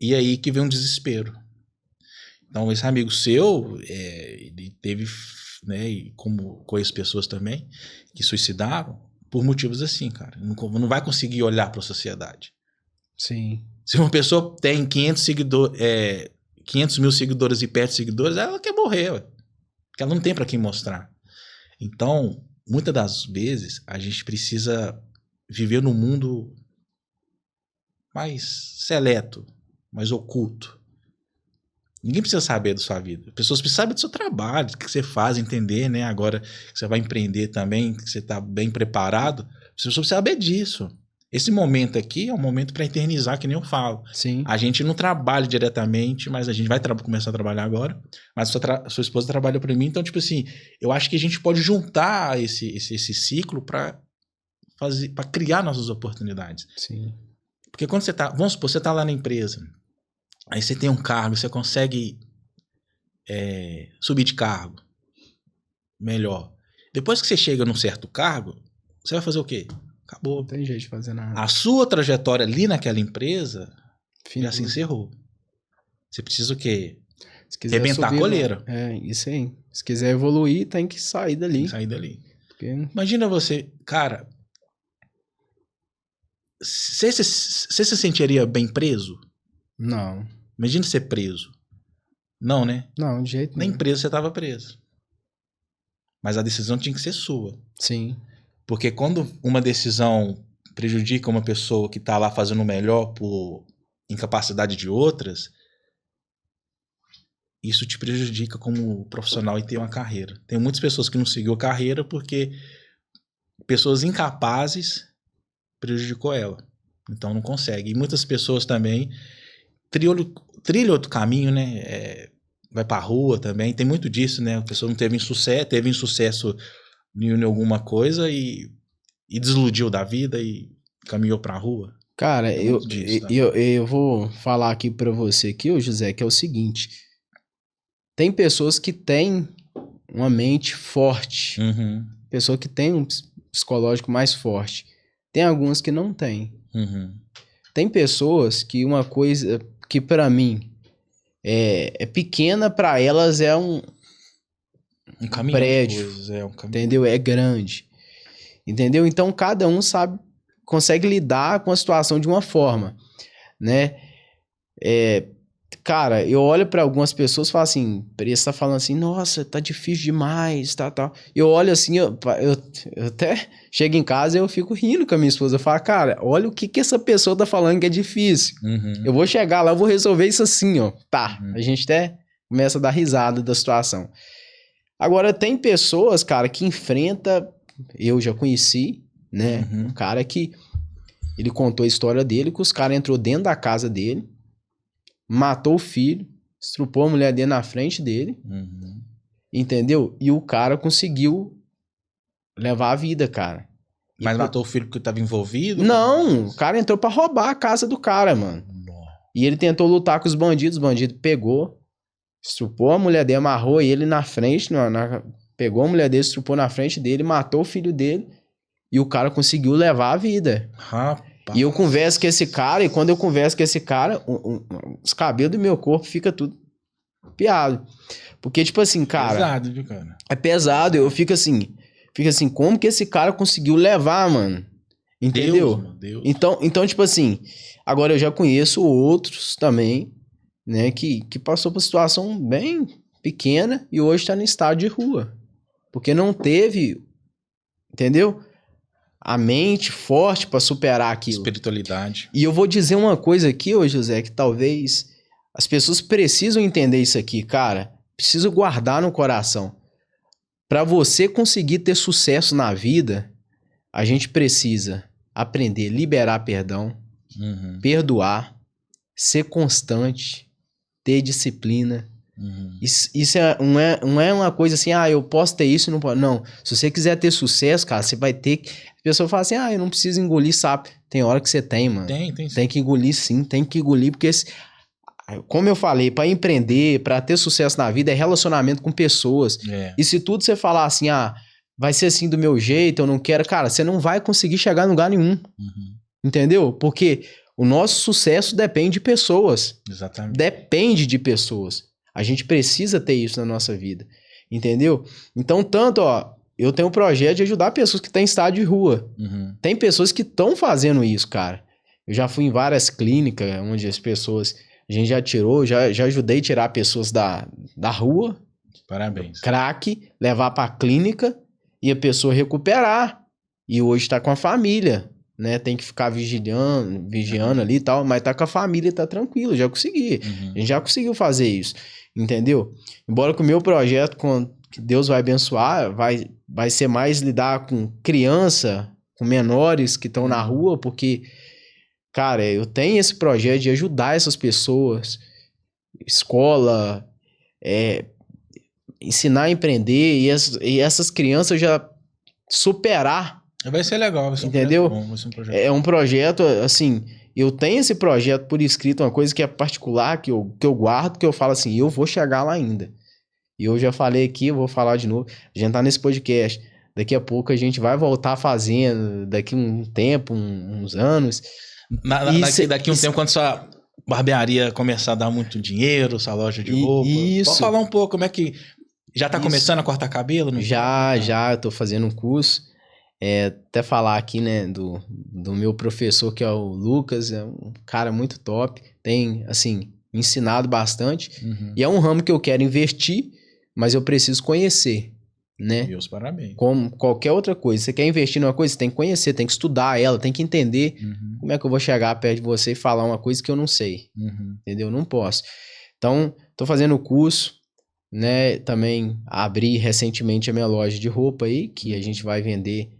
E aí que vem um desespero. Então, esse amigo seu, ele teve, né, e como conheço pessoas também, que suicidaram por motivos assim, cara. Não vai conseguir olhar para a sociedade. Sim. Se uma pessoa tem 500 mil seguidores e perde seguidores, ela quer morrer, ué. Porque ela não tem para quem mostrar. Então, muitas das vezes, a gente precisa viver num mundo mais seleto, mais oculto. Ninguém precisa saber da sua vida. As pessoas precisam saber do seu trabalho, do que você faz, entender, né? Agora que você vai empreender também, que você está bem preparado, as pessoas precisam saber disso. Esse momento aqui é um momento para eternizar, que nem eu falo. Sim. A gente não trabalha diretamente, mas a gente vai começar a trabalhar agora. Mas sua esposa trabalha para mim, então, tipo assim, eu acho que a gente pode juntar esse ciclo para criar nossas oportunidades. Sim. Porque quando você tá, vamos supor, você tá lá na empresa, aí você tem um cargo, você consegue subir de cargo melhor. Depois que você chega num certo cargo, você vai fazer o quê? Acabou. Não tem jeito de fazer nada. A sua trajetória ali naquela empresa já se encerrou. Você precisa o quê? Se quiser rebentar a coleira. Isso aí. Se quiser evoluir, tem que sair dali. Tem que sair dali. Porque... Imagina você, cara... Você se sentiria bem preso? Não. Imagina ser preso. Não, né? Não, de jeito nenhum. Nem preso você estava preso. Mas a decisão tinha que ser sua. Sim. Porque quando uma decisão prejudica uma pessoa que está lá fazendo o melhor por incapacidade de outras, isso te prejudica como profissional e ter uma carreira. Tem muitas pessoas que não seguiu a carreira porque pessoas incapazes prejudicou ela. Então não consegue. E muitas pessoas também trilha outro caminho, né? Vai pra rua também. Tem muito disso, né? A pessoa não teve insucesso em alguma coisa e desiludiu da vida e caminhou pra rua. Cara, eu vou falar aqui pra você aqui, ô José, que é o seguinte. Tem pessoas que têm uma mente forte. Uhum. Pessoa que tem um psicológico mais forte. Tem algumas que não tem. Uhum. Tem pessoas que uma coisa que pra mim é pequena, pra elas é um caminho prédio. Um caminho. Entendeu? É grande. Entendeu? Então cada um consegue lidar com a situação de uma forma, né? Cara, eu olho pra algumas pessoas e falo assim, você tá falando assim, nossa, tá difícil demais, tal. Eu olho assim, eu até chego em casa e eu fico rindo com a minha esposa. Eu falo, cara, olha o que essa pessoa tá falando que é difícil. Uhum. Eu vou chegar lá, eu vou resolver isso assim, ó. Tá, Uhum. a gente até começa a dar risada da situação. Agora, tem pessoas, cara, que enfrenta, eu já conheci, né? Uhum. Um cara que, ele contou a história dele, que os caras entrou dentro da casa dele, matou o filho, estrupou a mulher dele na frente dele, Uhum. entendeu? E o cara conseguiu levar a vida, cara. Mas matou o filho porque estava envolvido? Não, o cara entrou pra roubar a casa do cara, mano. E ele tentou lutar com os bandidos pegou, estrupou a mulher dele, amarrou ele na frente, pegou a mulher dele, estrupou na frente dele, matou o filho dele, e o cara conseguiu levar a vida. Rapaz. E eu converso com esse cara, e quando eu converso com esse cara, os cabelos do meu corpo fica tudo piado. Porque, tipo assim, cara... Pesado, viu, cara? É pesado, eu fico assim, como que esse cara conseguiu levar, mano? Entendeu? Deus. Então, tipo assim, agora eu já conheço outros também, né, que passou por situação bem pequena e hoje está no estado de rua. Porque não teve, entendeu? A mente forte para superar aquilo. Espiritualidade. E eu vou dizer uma coisa aqui, ô José, que talvez as pessoas precisam entender isso aqui, cara. Precisa guardar no coração. Para você conseguir ter sucesso na vida, a gente precisa aprender a liberar perdão, perdoar, ser constante, ter disciplina. Isso não é uma coisa assim, eu posso ter isso e não posso. Não, se você quiser ter sucesso, cara, você vai ter que... A pessoa fala assim, eu não preciso engolir sapo. Tem hora que você tem, mano. Tem que engolir sim, tem que engolir, porque... Como eu falei, para empreender, para ter sucesso na vida, é relacionamento com pessoas. E se tudo você falar assim, vai ser assim do meu jeito, eu não quero... Cara, você não vai conseguir chegar em lugar nenhum. Entendeu? Porque o nosso sucesso depende de pessoas. Exatamente. Depende de pessoas. A gente precisa ter isso na nossa vida. Entendeu? Então, eu tenho um projeto de ajudar pessoas que estão em estado de rua. Tem pessoas que estão fazendo isso, cara. Eu já fui em várias clínicas onde as pessoas... A gente já tirou, já ajudei a tirar pessoas da rua. Parabéns. Crack, levar pra clínica e a pessoa recuperar. E hoje tá com a família, né? Tem que ficar vigiando ali e tal, mas tá com a família, tá tranquilo, já consegui. A gente já conseguiu fazer isso, entendeu? Embora que o meu projeto, que Deus vai abençoar, vai ser mais lidar com criança, com menores que estão na rua, porque... Cara, eu tenho esse projeto de ajudar essas pessoas, escola, ensinar a empreender e essas crianças já superar. Vai ser legal, vai ser entendeu? Vai ser um projeto. É um projeto, assim, eu tenho esse projeto por escrito, uma coisa que é particular, que eu guardo, que eu falo assim, eu vou chegar lá ainda. E eu já falei aqui, eu vou falar de novo, a gente tá nesse podcast, daqui a pouco a gente vai voltar fazendo, daqui um tempo, uns anos... Daqui um tempo, quando sua barbearia começar a dar muito dinheiro, sua loja de roupa... Pode falar um pouco como é que... Já tá começando a cortar cabelo? Já, eu tô fazendo um curso. Até falar aqui, né, do meu professor, que é o Lucas, é um cara muito top. Tem, assim, ensinado bastante. E é um ramo que eu quero investir, mas eu preciso conhecer, né? Meus parabéns. Como qualquer outra coisa. Você quer investir numa coisa, você tem que conhecer, tem que estudar ela, tem que entender como é que eu vou chegar perto de você e falar uma coisa que eu não sei. Entendeu? Não posso. Então, tô fazendo o curso, né? Também abri recentemente a minha loja de roupa aí, que a gente vai vender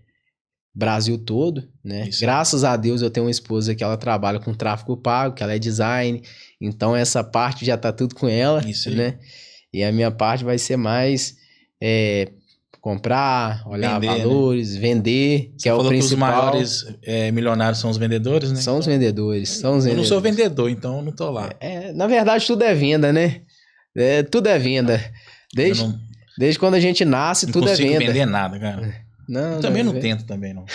Brasil todo, né? Isso. Graças a Deus eu tenho uma esposa que ela trabalha com tráfego pago, que ela é design, então essa parte já tá tudo com ela, né? E a minha parte vai ser mais comprar, olhar valores, né? Vender, você que é o principal. Que os maiores milionários são os vendedores, né? São os vendedores, Eu não sou vendedor, então eu não tô lá. Na verdade tudo é venda, né? Tudo é venda. Desde quando a gente nasce, tudo é venda. Não consigo vender nada, cara. Eu também não tento também, não.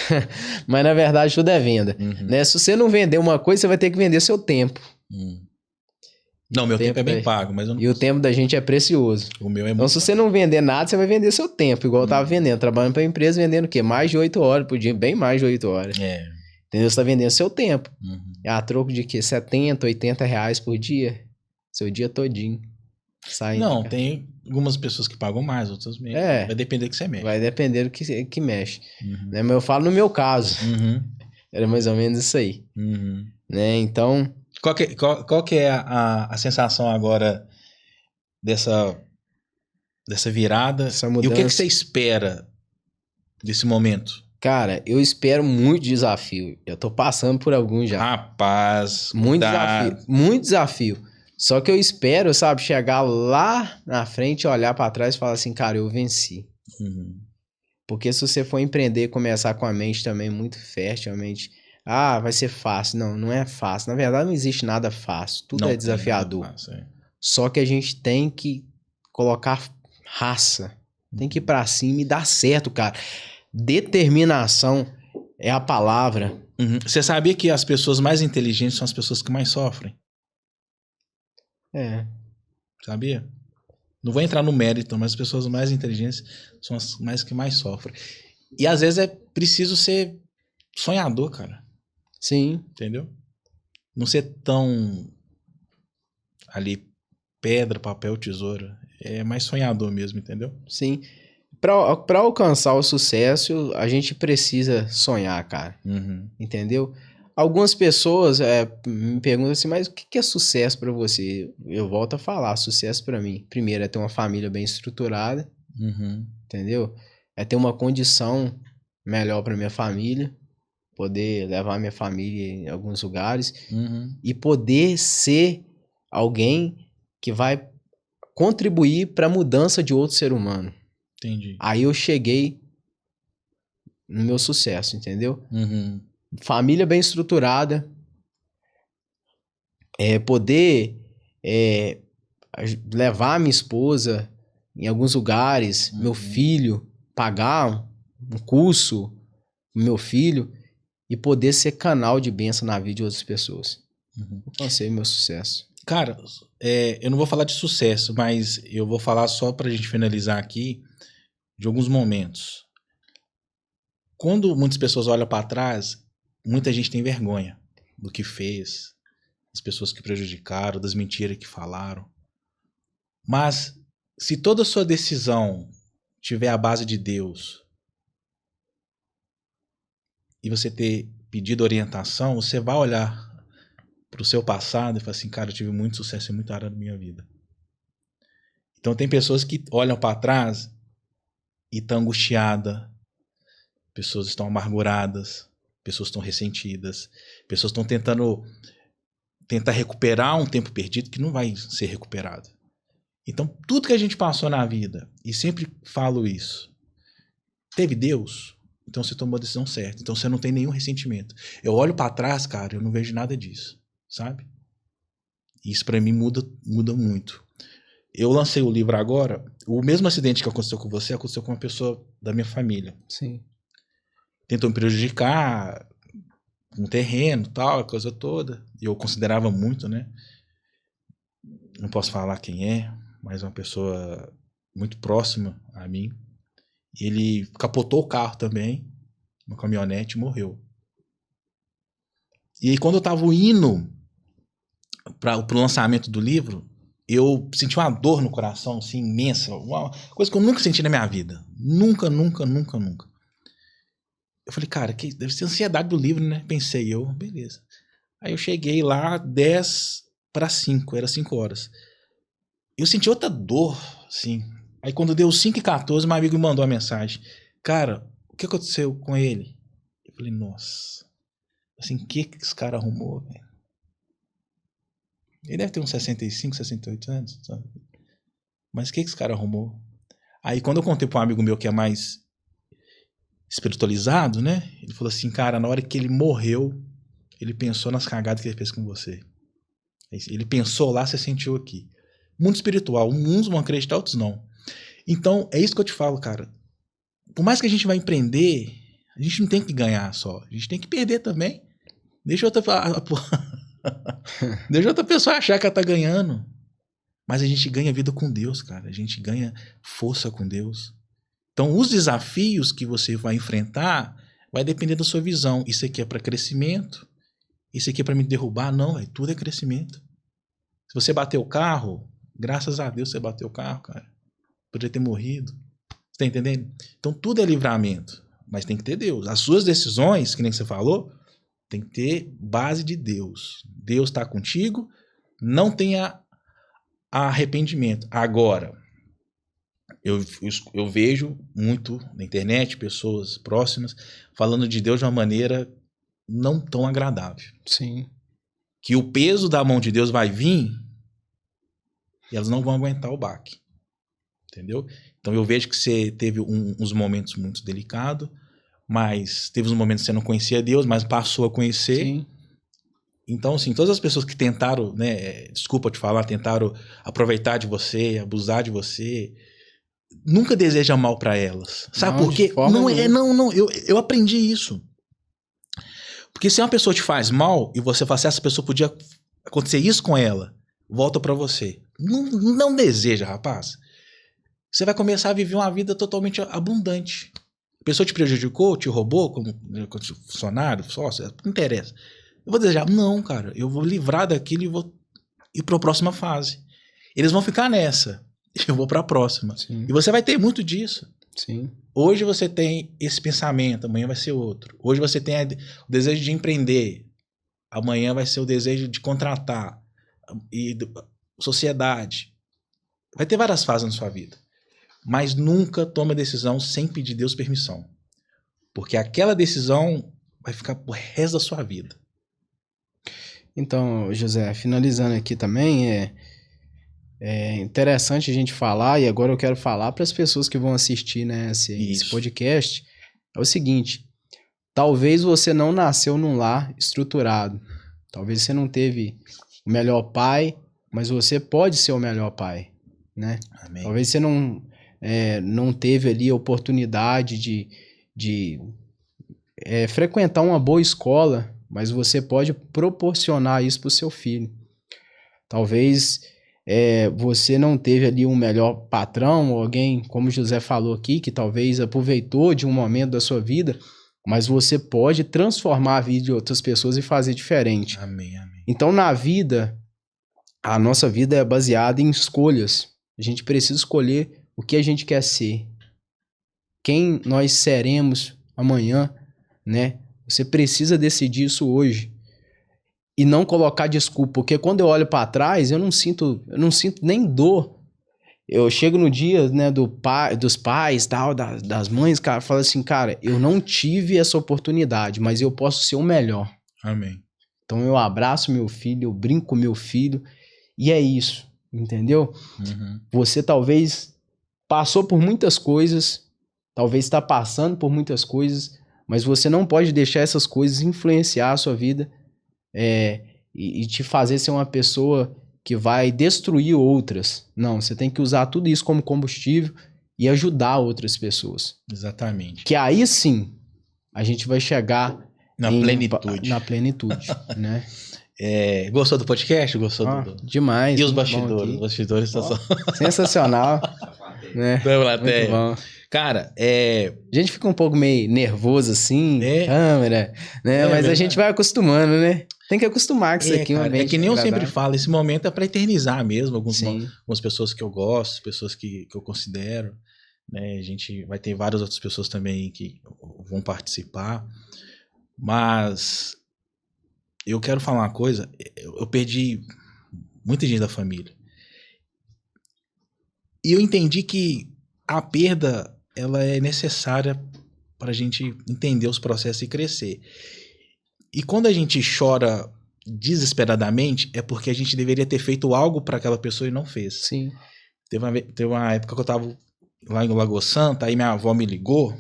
Mas na verdade tudo é venda. Né? Se você não vender uma coisa, você vai ter que vender seu tempo. Não, meu tempo é bem pago, mas eu não... E o tempo da gente é precioso. O meu é muito Então, se você não vender nada, você vai vender seu tempo, igual eu tava vendendo. Trabalhando pra empresa, vendendo o quê? Mais de 8 horas por dia, bem mais de 8 horas. Entendeu? Você tá vendendo seu tempo. A troco de quê? 70, 80 reais por dia. Seu dia todinho. Não, tem algumas pessoas que pagam mais, outras menos. Vai depender do que você mexe. Vai depender do que mexe. Né? Mas eu falo no meu caso. Era mais ou menos isso aí. Né? Então... Qual que é a sensação agora dessa virada? Essa mudança. E o que você espera desse momento? Cara, eu espero muito desafio. Eu tô passando por alguns já. Rapaz, muito desafio. Muito desafio. Só que eu espero, sabe, chegar lá na frente, olhar pra trás e falar assim, cara, eu venci. Porque se você for empreender, começar com a mente também muito fértil, a mente... vai ser fácil. Não, não é fácil. Na verdade, não existe nada fácil. Tudo é desafiador. Fácil, Só que a gente tem que colocar raça. Tem que ir pra cima e dar certo, cara. Determinação é a palavra. Você sabia que as pessoas mais inteligentes são as pessoas que mais sofrem? Sabia? Não vou entrar no mérito, mas as pessoas mais inteligentes são as que mais sofrem. E às vezes é preciso ser sonhador, cara. Sim. Entendeu? Não ser tão ali pedra, papel, tesoura. é mais sonhador mesmo, entendeu? Sim. Pra alcançar o sucesso, a gente precisa sonhar, cara. Entendeu? Algumas pessoas me perguntam assim, mas o que é sucesso pra você? Eu volto a falar, sucesso pra mim. Primeiro é ter uma família bem estruturada, entendeu? É ter uma condição melhor pra minha família, poder levar minha família em alguns lugares e poder ser alguém que vai contribuir pra mudança de outro ser humano. Entendi. Aí eu cheguei no meu sucesso, entendeu? Família bem estruturada, poder levar minha esposa em alguns lugares, meu filho, pagar um curso pro meu filho e poder ser canal de bênção na vida de outras pessoas. Eu alcancei meu sucesso. Cara, eu não vou falar de sucesso, mas eu vou falar só pra gente finalizar aqui de alguns momentos. Quando muitas pessoas olham pra trás, muita gente tem vergonha do que fez, das pessoas que prejudicaram, das mentiras que falaram. Mas se toda a sua decisão tiver a base de Deus e você ter pedido orientação, você vai olhar pro seu passado e falar assim, cara, eu tive muito sucesso em muita área da minha vida. Então tem pessoas que olham para trás e estão angustiadas, pessoas estão amarguradas, pessoas estão ressentidas, pessoas estão tentar recuperar um tempo perdido que não vai ser recuperado. Então tudo que a gente passou na vida, e sempre falo isso, teve Deus, então você tomou a decisão certa, então você não tem nenhum ressentimento. Eu olho para trás, cara, eu não vejo nada disso, sabe? Isso para mim muda muito. Eu lancei o livro agora, o mesmo acidente que aconteceu com você, aconteceu com uma pessoa da minha família. Sim. Tentou me prejudicar, um terreno, tal, a coisa toda. E eu considerava muito, né? Não posso falar quem é, mas uma pessoa muito próxima a mim. E ele capotou o carro também, uma caminhonete, e morreu. E aí, quando eu tava indo pro lançamento do livro, eu senti uma dor no coração, assim, imensa. Uma coisa que eu nunca senti na minha vida. Nunca. Eu falei, cara, que deve ser ansiedade do livro, né? Pensei eu, beleza. Aí eu cheguei lá 10:05, era 5 horas. Eu senti outra dor, assim. Aí quando deu 5:14, meu amigo me mandou uma mensagem. Cara, o que aconteceu com ele? Eu falei, nossa. Assim, o que esse cara arrumou, velho? Ele deve ter uns 65, 68 anos, sabe? Mas o que esse cara arrumou? Aí quando eu contei pra um amigo meu que é mais espiritualizado, né? Ele falou assim, cara, na hora que ele morreu, ele pensou nas cagadas que ele fez com você. Ele pensou lá, você sentiu aqui. Mundo espiritual, uns vão acreditar, outros não. Então, é isso que eu te falo, cara. Por mais que a gente vai empreender, a gente não tem que ganhar só. A gente tem que perder também. Deixa outra pessoa achar que ela tá ganhando. Mas a gente ganha vida com Deus, cara. A gente ganha força com Deus. Então, os desafios que você vai enfrentar vai depender da sua visão. Isso aqui é para crescimento. Isso aqui é para me derrubar. Não, tudo é crescimento. Se você bateu o carro, graças a Deus você bateu o carro, cara. Poderia ter morrido. Você tá entendendo? Então, tudo é livramento. Mas tem que ter Deus. As suas decisões, que nem você falou, tem que ter base de Deus. Deus está contigo. Não tenha arrependimento. Agora, eu vejo muito na internet pessoas próximas falando de Deus de uma maneira não tão agradável. Sim. Que o peso da mão de Deus vai vir e elas não vão aguentar o baque. Entendeu? Então eu vejo que você teve uns momentos muito delicados, mas teve uns momentos que você não conhecia Deus, mas passou a conhecer. Sim. Então, assim, todas as pessoas que tentaram, né, desculpa te falar, tentaram aproveitar de você, abusar de você, nunca deseja mal pra elas. Sabe por quê? Não, eu aprendi isso. Porque se uma pessoa te faz mal e você fala assim, essa pessoa podia acontecer isso com ela, volta pra você. Não deseja, rapaz. Você vai começar a viver uma vida totalmente abundante. A pessoa te prejudicou, te roubou, como funcionário, sócio, não interessa. Eu vou desejar, não, cara, eu vou livrar daquilo e vou ir para a próxima fase. Eles vão ficar nessa. e eu vou para a próxima. Sim. E você vai ter muito disso. Sim. Hoje você tem esse pensamento, amanhã vai ser outro. Hoje você tem o desejo de empreender, amanhã vai ser o desejo de contratar. E sociedade. Vai ter várias fases na sua vida. Mas nunca tome a decisão sem pedir Deus permissão. Porque aquela decisão vai ficar pro resto da sua vida. Então, José, finalizando aqui também, é interessante a gente falar, e agora eu quero falar para as pessoas que vão assistir, né, esse podcast, é o seguinte: talvez você não nasceu num lar estruturado, talvez você não teve o melhor pai, mas você pode ser o melhor pai, né? Amém. Talvez você não teve ali a oportunidade de frequentar uma boa escola, mas você pode proporcionar isso para o seu filho. Talvez você não teve ali um melhor patrão, ou alguém, como o José falou aqui, que talvez aproveitou de um momento da sua vida, mas você pode transformar a vida de outras pessoas e fazer diferente. Amém, amém. Então, na vida, a nossa vida é baseada em escolhas. A gente precisa escolher o que a gente quer ser. Quem nós seremos amanhã, né? Você precisa decidir isso hoje. E não colocar desculpa, porque quando eu olho para trás, eu não sinto nem dor. Eu chego no dia, né, dos pais, tal, das mães, cara, falo assim, cara, eu não tive essa oportunidade, mas eu posso ser o melhor. Amém. Então eu abraço meu filho, eu brinco com meu filho, e é isso, entendeu? Uhum. Você talvez passou por muitas coisas, talvez está passando por muitas coisas, mas você não pode deixar essas coisas influenciar a sua vida e te fazer ser uma pessoa que vai destruir outras. Não, você tem que usar tudo isso como combustível e ajudar outras pessoas. Exatamente. Que aí sim a gente vai chegar na plenitude. Na plenitude, né? Gostou do podcast? Gostou demais. E os bastidores? Os bastidores estão só... Sensacional. Né? Muito bom. Cara, a gente fica um pouco meio nervoso assim, câmera, né? Mas a gente vai acostumando, né? Tem que acostumar com isso aqui. Cara, que nem eu sempre falo, esse momento é para eternizar mesmo. Algumas pessoas que eu gosto, pessoas que eu considero. Né? A gente vai ter várias outras pessoas também que vão participar. Mas eu quero falar uma coisa. Eu perdi muita gente da família. E eu entendi que a perda ela é necessária para a gente entender os processos e crescer. E quando a gente chora desesperadamente, é porque a gente deveria ter feito algo para aquela pessoa e não fez. Sim. Teve uma época que eu tava lá em Lagoa Santa, aí minha avó me ligou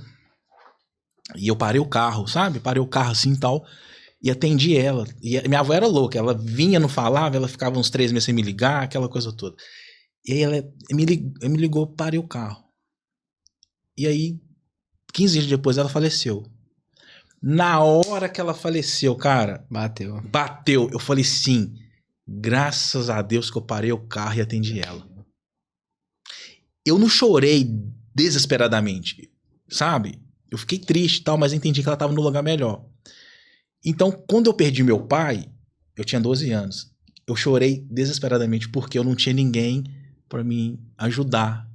e eu parei o carro, sabe? Parei o carro assim e tal, e atendi ela. E minha avó era louca, ela vinha, não falava, ela ficava uns 3 meses sem me ligar, aquela coisa toda. E aí ela me ligou, parei o carro. E aí, 15 dias depois, ela faleceu. Na hora que ela faleceu, cara... Bateu. Eu falei, sim, graças a Deus que eu parei o carro e atendi ela. Eu não chorei desesperadamente, sabe? Eu fiquei triste e tal, mas entendi que ela estava no lugar melhor. Então, quando eu perdi meu pai, eu tinha 12 anos. Eu chorei desesperadamente porque eu não tinha ninguém para me ajudar,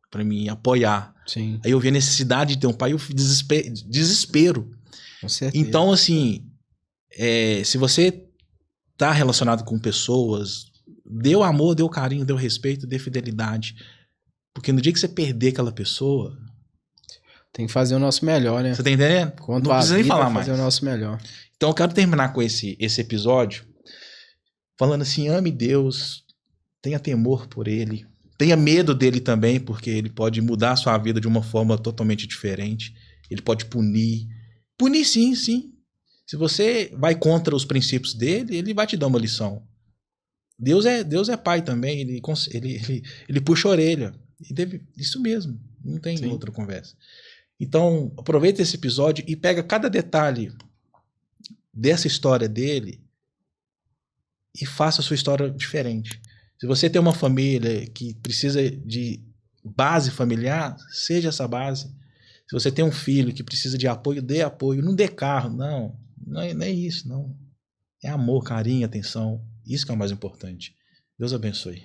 para me apoiar. Sim. Aí eu vi a necessidade de ter um pai e o desespero. Com certeza. Então, assim, se você tá relacionado com pessoas, dê o amor, dê o carinho, dê o respeito, dê fidelidade. Porque no dia que você perder aquela pessoa... Tem que fazer o nosso melhor, né? Você tá entendendo? Quanto não precisa nem falar mais. Fazer o nosso melhor. Então eu quero terminar com esse episódio falando assim, ame Deus, tenha temor por Ele, tenha medo dele também, porque Ele pode mudar a sua vida de uma forma totalmente diferente. Ele pode punir. Punir sim. Se você vai contra os princípios dele, Ele vai te dar uma lição. Deus é pai também, ele puxa a orelha. Isso mesmo, não tem outra conversa. Então, aproveita esse episódio e pega cada detalhe dessa história dele e faça a sua história diferente. Se você tem uma família que precisa de base familiar, seja essa base. Se você tem um filho que precisa de apoio, dê apoio. Não dê carro, não é isso, não. É amor, carinho, atenção. Isso que é o mais importante. Deus abençoe.